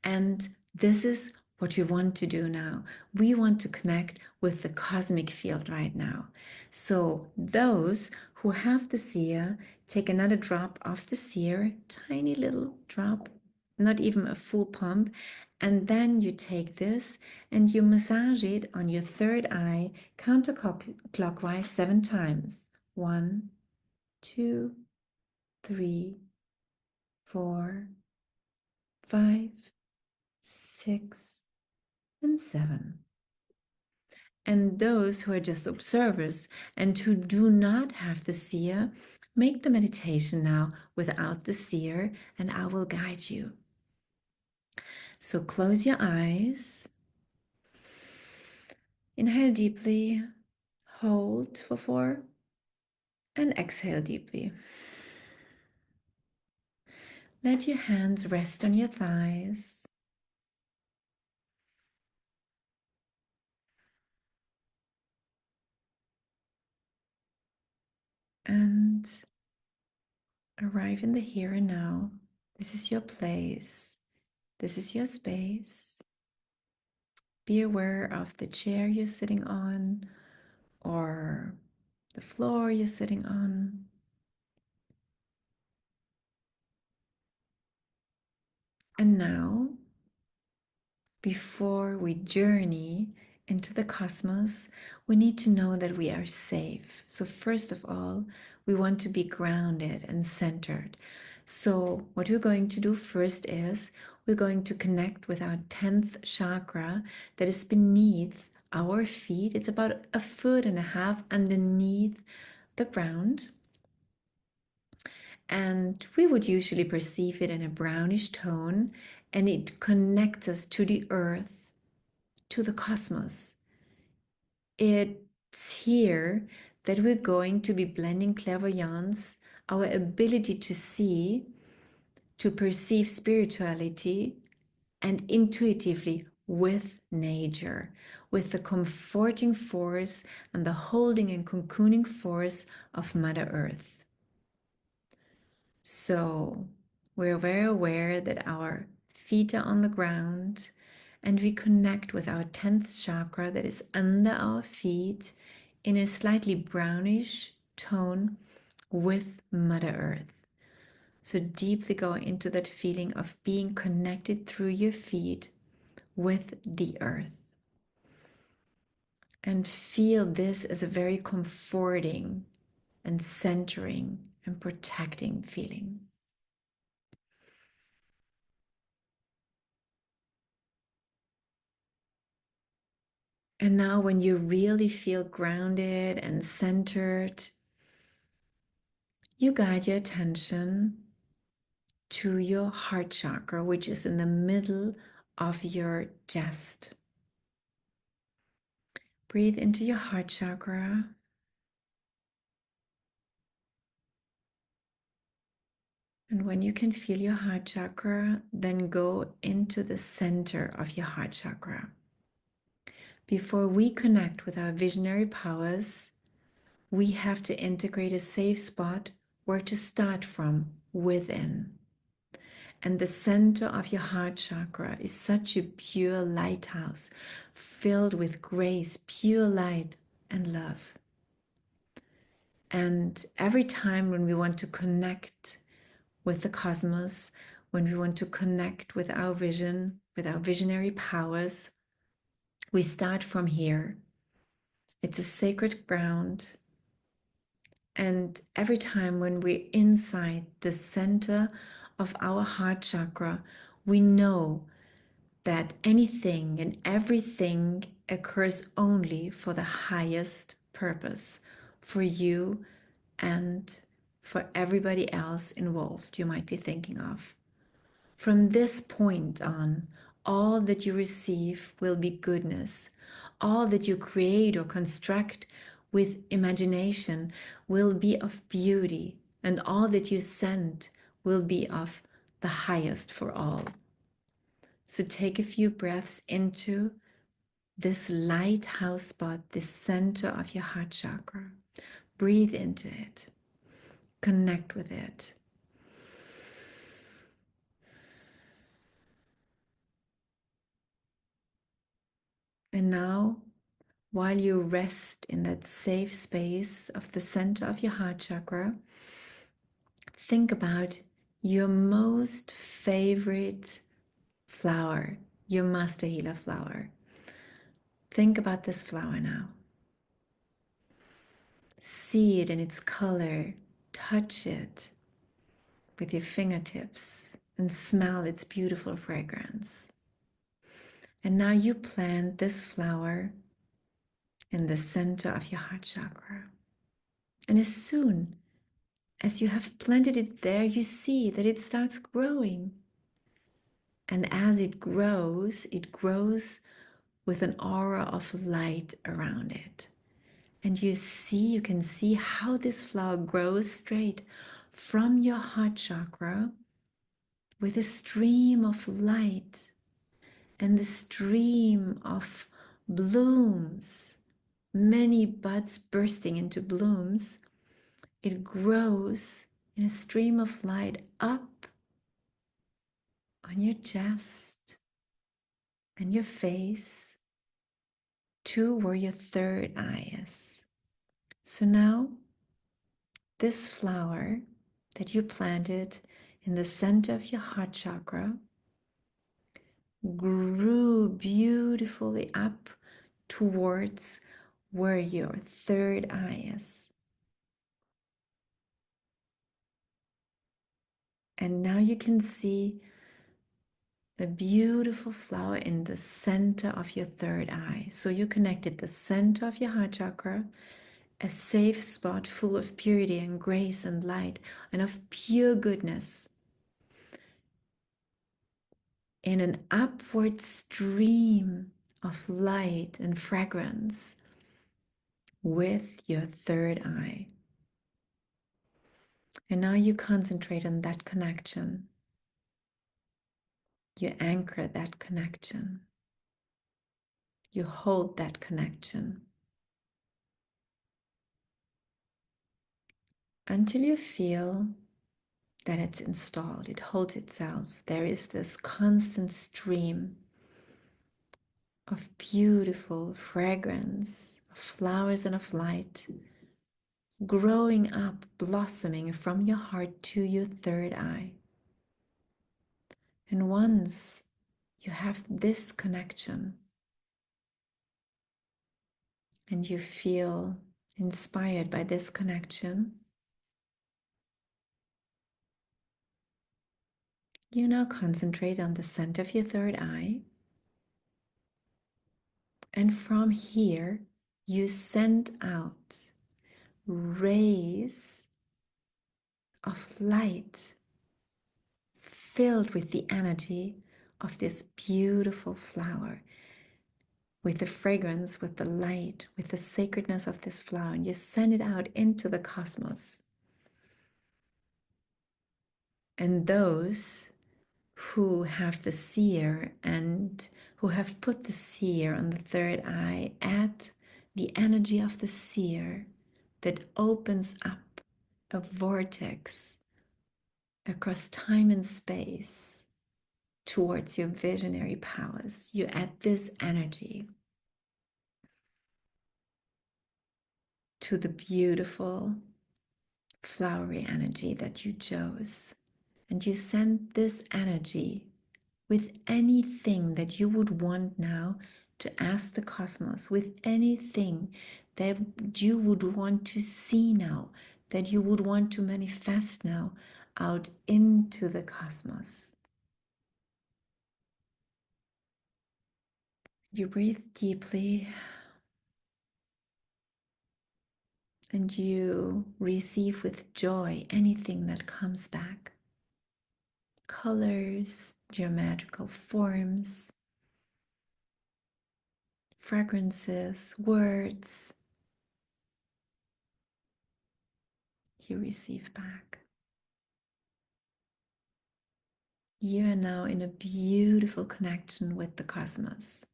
And this is what we want to do now. We want to connect with the cosmic field right now. So those who have the seer, take another drop of the seer, tiny little drop, not even a full pump. And then you take this and you massage it on your third eye, counterclockwise 7 times. 1, 2, 3, 4, 5, 6, and 7. And those who are just observers and who do not have the seer, make the meditation now without the seer, and I will guide you. So close your eyes, inhale deeply, hold for 4, and exhale deeply. Let your hands rest on your thighs. And arrive in the here and now. This is your place. This is your space. Be aware of the chair you're sitting on or the floor you're sitting on. And now, before we journey into the cosmos, we need to know that we are safe. So first of all, we want to be grounded and centered. So what we're going to do first is we're going to connect with our 10th chakra that is beneath our feet. It's about 1.5 feet underneath the ground. And we would usually perceive it in a brownish tone, and it connects us to the earth, to the cosmos. It's here that we're going to be blending clairvoyance, our ability to see, to perceive spirituality, and intuitively with nature, with the comforting force and the holding and cocooning force of Mother Earth. So we're very aware that our feet are on the ground and we connect with our 10th chakra that is under our feet in a slightly brownish tone with Mother Earth. So deeply go into that feeling of being connected through your feet with the earth. And feel this as a very comforting and centering and protecting feeling. And now when you really feel grounded and centered, you guide your attention to your heart chakra, which is in the middle of your chest. Breathe into your heart chakra. And when you can feel your heart chakra, then go into the center of your heart chakra. Before we connect with our visionary powers, we have to integrate a safe spot where to start from within. And the center of your heart chakra is such a pure lighthouse filled with grace, pure light, and love. And every time when we want to connect with the cosmos, when we want to connect with our vision, with our visionary powers, we start from here. It's a sacred ground. And every time when we're inside the center of our heart chakra, we know that anything and everything occurs only for the highest purpose, for you and for everybody else involved you might be thinking of. From this point on, all that you receive will be goodness. All that you create or construct with imagination will be of beauty, and all that you send will be of the highest for all. So take a few breaths into this lighthouse spot, this center of your heart chakra. Breathe into it. Connect with it. And now, while you rest in that safe space of the center of your heart chakra, think about your most favorite flower, your master healer flower. Think about this flower now. See it in its color, touch it with your fingertips, and smell its beautiful fragrance. And now you plant this flower in the center of your heart chakra. And as soon as you have planted it there, you see that it starts growing. And as it grows with an aura of light around it. And you can see how this flower grows straight from your heart chakra with a stream of light and the stream of blooms, many buds bursting into blooms. It grows in a stream of light up on your chest and your face to where your third eye is. So now this flower that you planted in the center of your heart chakra grew beautifully up towards where your third eye is. And now you can see the beautiful flower in the center of your third eye. So you connected the center of your heart chakra, a safe spot full of purity and grace and light and of pure goodness, in an upward stream of light and fragrance with your third eye. And now you concentrate on that connection. You anchor that connection. You hold that connection until you feel that it's installed. It holds itself. There is this constant stream of beautiful fragrance, of flowers and of light, growing up, blossoming from your heart to your third eye. And once you have this connection and you feel inspired by this connection, you now concentrate on the center of your third eye. And from here, you send out rays of light filled with the energy of this beautiful flower, with the fragrance, with the light, with the sacredness of this flower, and you send it out into the cosmos. And those who have the seer and who have put the seer on the third eye add the energy of the seer that opens up a vortex across time and space towards your visionary powers. You add this energy to the beautiful flowery energy that you chose. And you send this energy with anything that you would want now to ask the cosmos, with anything that you would want to see now, that you would want to manifest now out into the cosmos. You breathe deeply and you receive with joy anything that comes back. Colors, geometrical forms, fragrances, words, you receive back. You are now in a beautiful connection with the cosmos.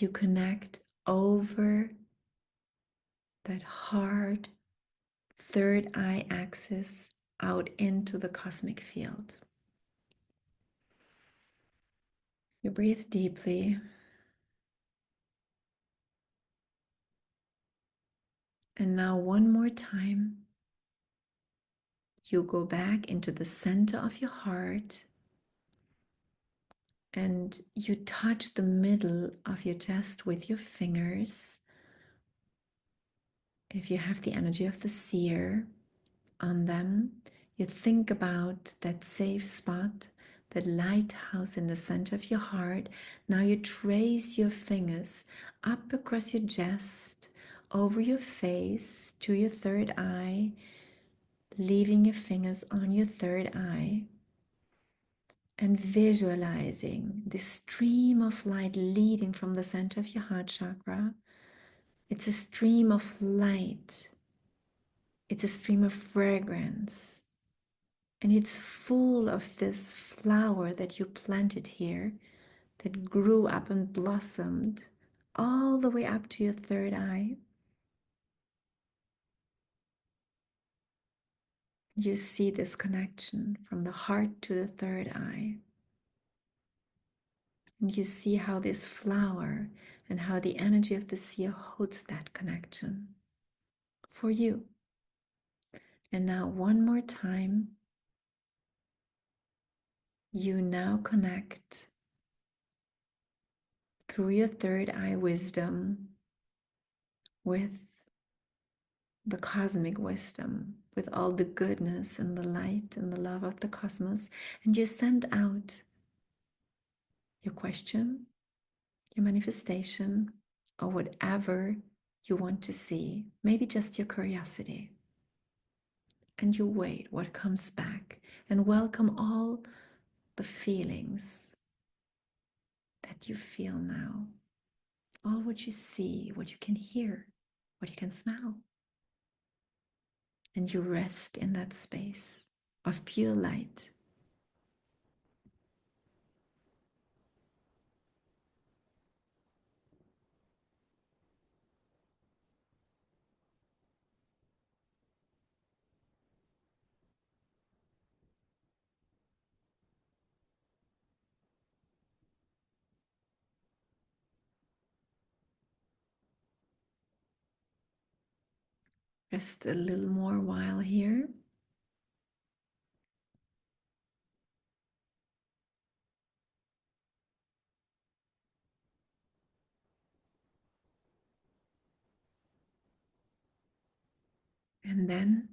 You connect over that hard third eye axis out into the cosmic field. You breathe deeply. And now one more time, you go back into the center of your heart and you touch the middle of your chest with your fingers. If you have the energy of the seer on them, you think about that safe spot, that lighthouse in the center of your heart. Now you trace your fingers up across your chest, over your face to your third eye, leaving your fingers on your third eye, and visualizing this stream of light leading from the center of your heart chakra. It's a stream of light. It's a stream of fragrance. And it's full of this flower that you planted here, that grew up and blossomed all the way up to your third eye. You see this connection from the heart to the third eye. And you see how this flower and how the energy of the seer holds that connection for you. And now one more time, you now connect through your third eye wisdom with the cosmic wisdom, with all the goodness and the light and the love of the cosmos, and you send out your question, your manifestation, or whatever you want to see, maybe just your curiosity. And you wait what comes back and welcome all the feelings that you feel now, all what you see, what you can hear, what you can smell. And you rest in that space of pure light. Rest a little more while here. And then,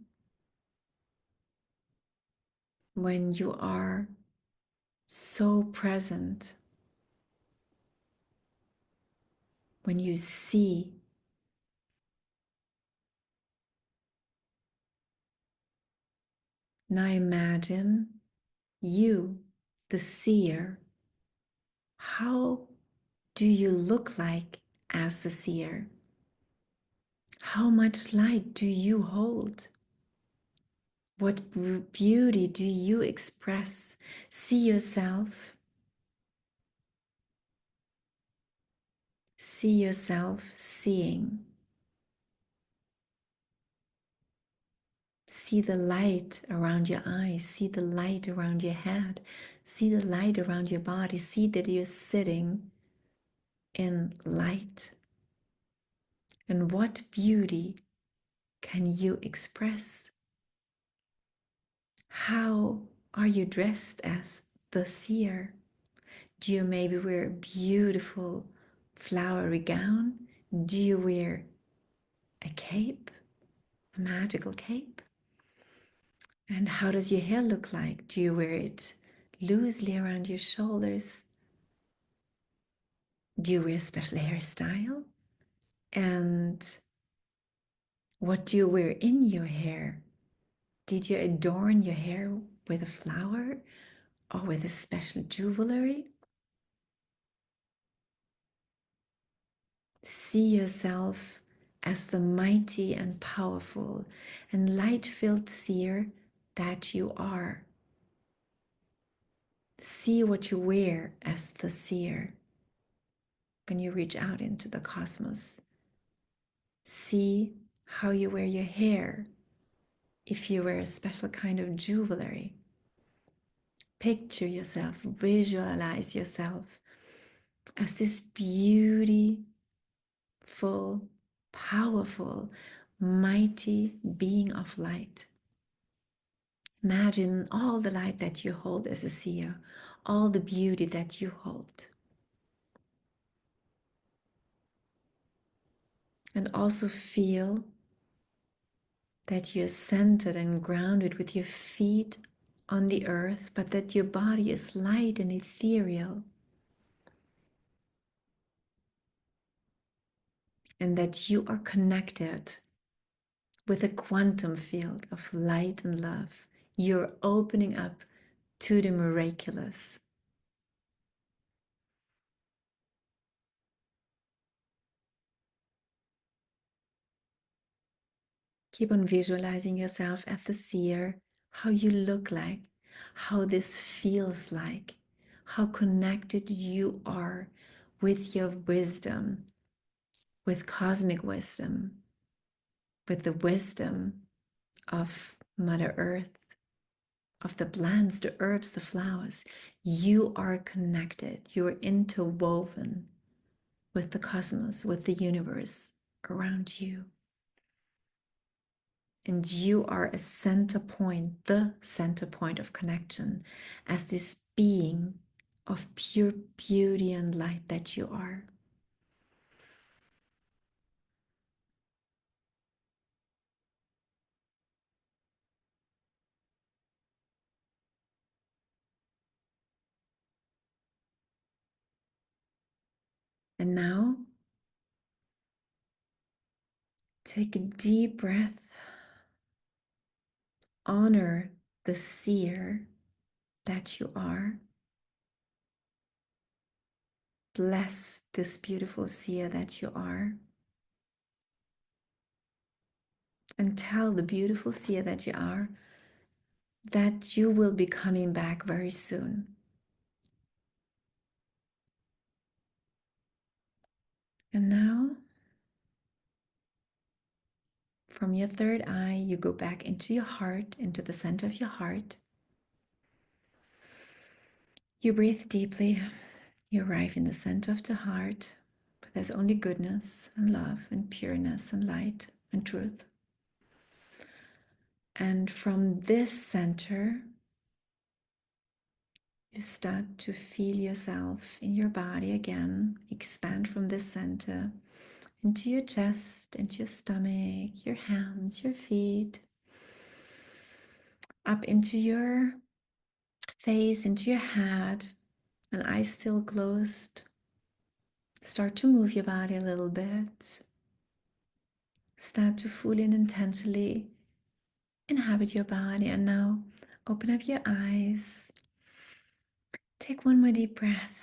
when you are so present, when you see, now imagine you, the seer. How do you look like as the seer? How much light do you hold? What beauty do you express? See yourself. See yourself seeing. See the light around your eyes. See the light around your head. See the light around your body. See that you're sitting in light. And what beauty can you express? How are you dressed as the seer? Do you maybe wear a beautiful flowery gown? Do you wear a cape, a magical cape? And how does your hair look like? Do you wear it loosely around your shoulders? Do you wear a special hairstyle? And what do you wear in your hair? Did you adorn your hair with a flower or with a special jewelry? See yourself as the mighty and powerful and light-filled seer that you are. See what you wear as the seer when you reach out into the cosmos. See how you wear your hair, if you wear a special kind of jewelry. Picture yourself, visualize yourself as this beautiful, powerful, mighty being of light. Imagine all the light that you hold as a seer, all the beauty that you hold. And also feel that you're centered and grounded with your feet on the earth, but that your body is light and ethereal. And that you are connected with a quantum field of light and love. You're opening up to the miraculous. Keep on visualizing yourself as the seer, how you look like, how this feels like, how connected you are with your wisdom, with cosmic wisdom, with the wisdom of Mother Earth, of the plants, the herbs, the flowers. You are connected, you're interwoven with the cosmos, with the universe around you. And you are a center point, the center point of connection, as this being of pure beauty and light that you are. And now, take a deep breath. Honor the seer that you are. Bless this beautiful seer that you are. And tell the beautiful seer that you are that you will be coming back very soon. And now, from your third eye, you go back into your heart, into the center of your heart. You breathe deeply. You arrive in the center of the heart, but there's only goodness and love and pureness and light and truth. And from this center, you start to feel yourself in your body again, expand from this center into your chest, into your stomach, your hands, your feet, up into your face, into your head, and eyes still closed. Start to move your body a little bit. Start to fully and intentionally inhabit your body. And now open up your eyes. Take one more deep breath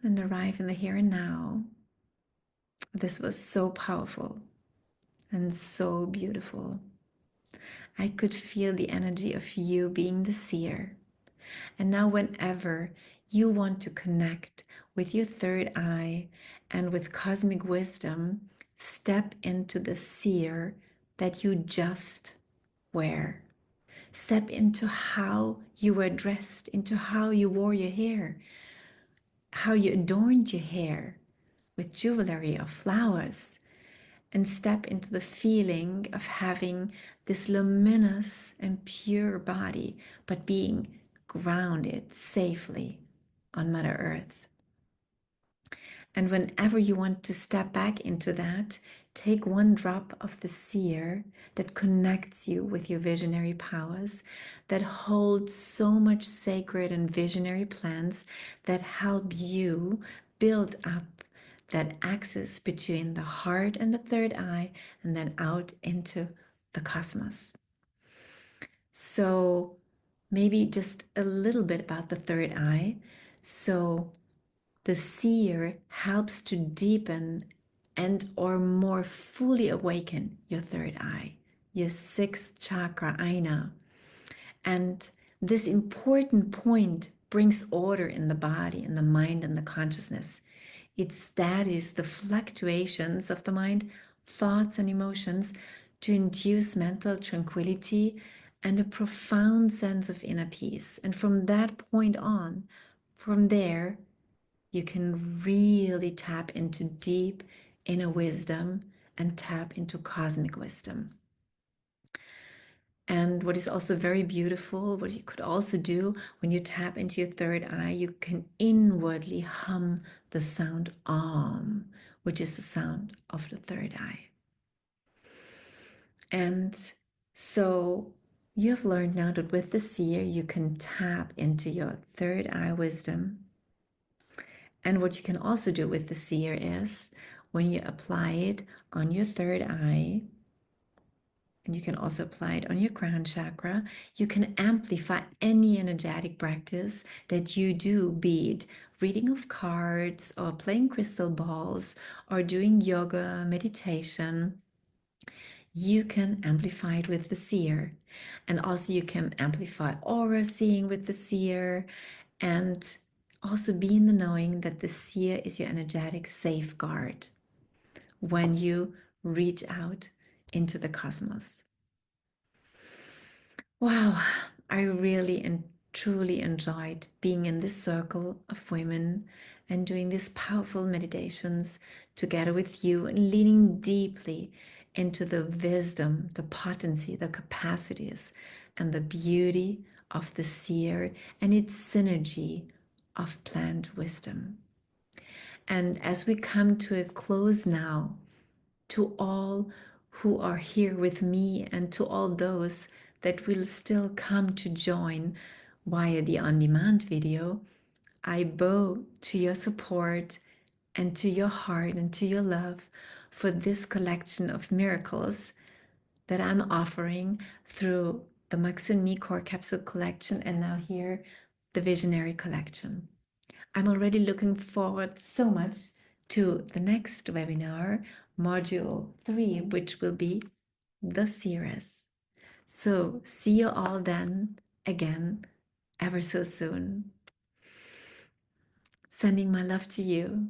and arrive in the here and now. This was so powerful and so beautiful. I could feel the energy of you being the seer. And now, whenever you want to connect with your third eye and with cosmic wisdom, step into the seer that you just were. Step into how you were dressed, into how you wore your hair, how you adorned your hair with jewelry or flowers, and step into the feeling of having this luminous and pure body, but being grounded safely on Mother Earth. And whenever you want to step back into that, take one drop of the seer that connects you with your visionary powers, that holds so much sacred and visionary plans that help you build up that axis between the heart and the third eye, and then out into the cosmos. So maybe just a little bit about the third eye. So the seer helps to deepen and or more fully awaken your third eye, your sixth chakra, Aina. And this important point brings order in the body, in the mind, and the consciousness. It studies the fluctuations of the mind, thoughts, and emotions to induce mental tranquility and a profound sense of inner peace. And from that point on, from there, you can really tap into deep inner wisdom and tap into cosmic wisdom. And what is also very beautiful, what you could also do when you tap into your third eye, you can inwardly hum the sound Om, which is the sound of the third eye. And so you have learned now that with the seer, you can tap into your third eye wisdom. And what you can also do with the seer is when you apply it on your third eye, and you can also apply it on your crown chakra, you can amplify any energetic practice that you do, be it reading of cards or playing crystal balls or doing yoga, meditation. You can amplify it with the seer. And also you can amplify aura seeing with the seer, and also be in the knowing that the seer is your energetic safeguard when you reach out into the cosmos. Wow, I really and truly enjoyed being in this circle of women and doing these powerful meditations together with you and leaning deeply into the wisdom, the potency, the capacities, and the beauty of the seer and its synergy of plant wisdom. And as we come to a close now, to all who are here with me and to all those that will still come to join via the on-demand video, I bow to your support and to your heart and to your love for this collection of miracles that I'm offering through the Max and Me Core Capsule Collection, and now here, the Visionary Collection. I'm already looking forward so much to the next webinar, Module 3, which will be the Seeress. So see you all then again, ever so soon. Sending my love to you.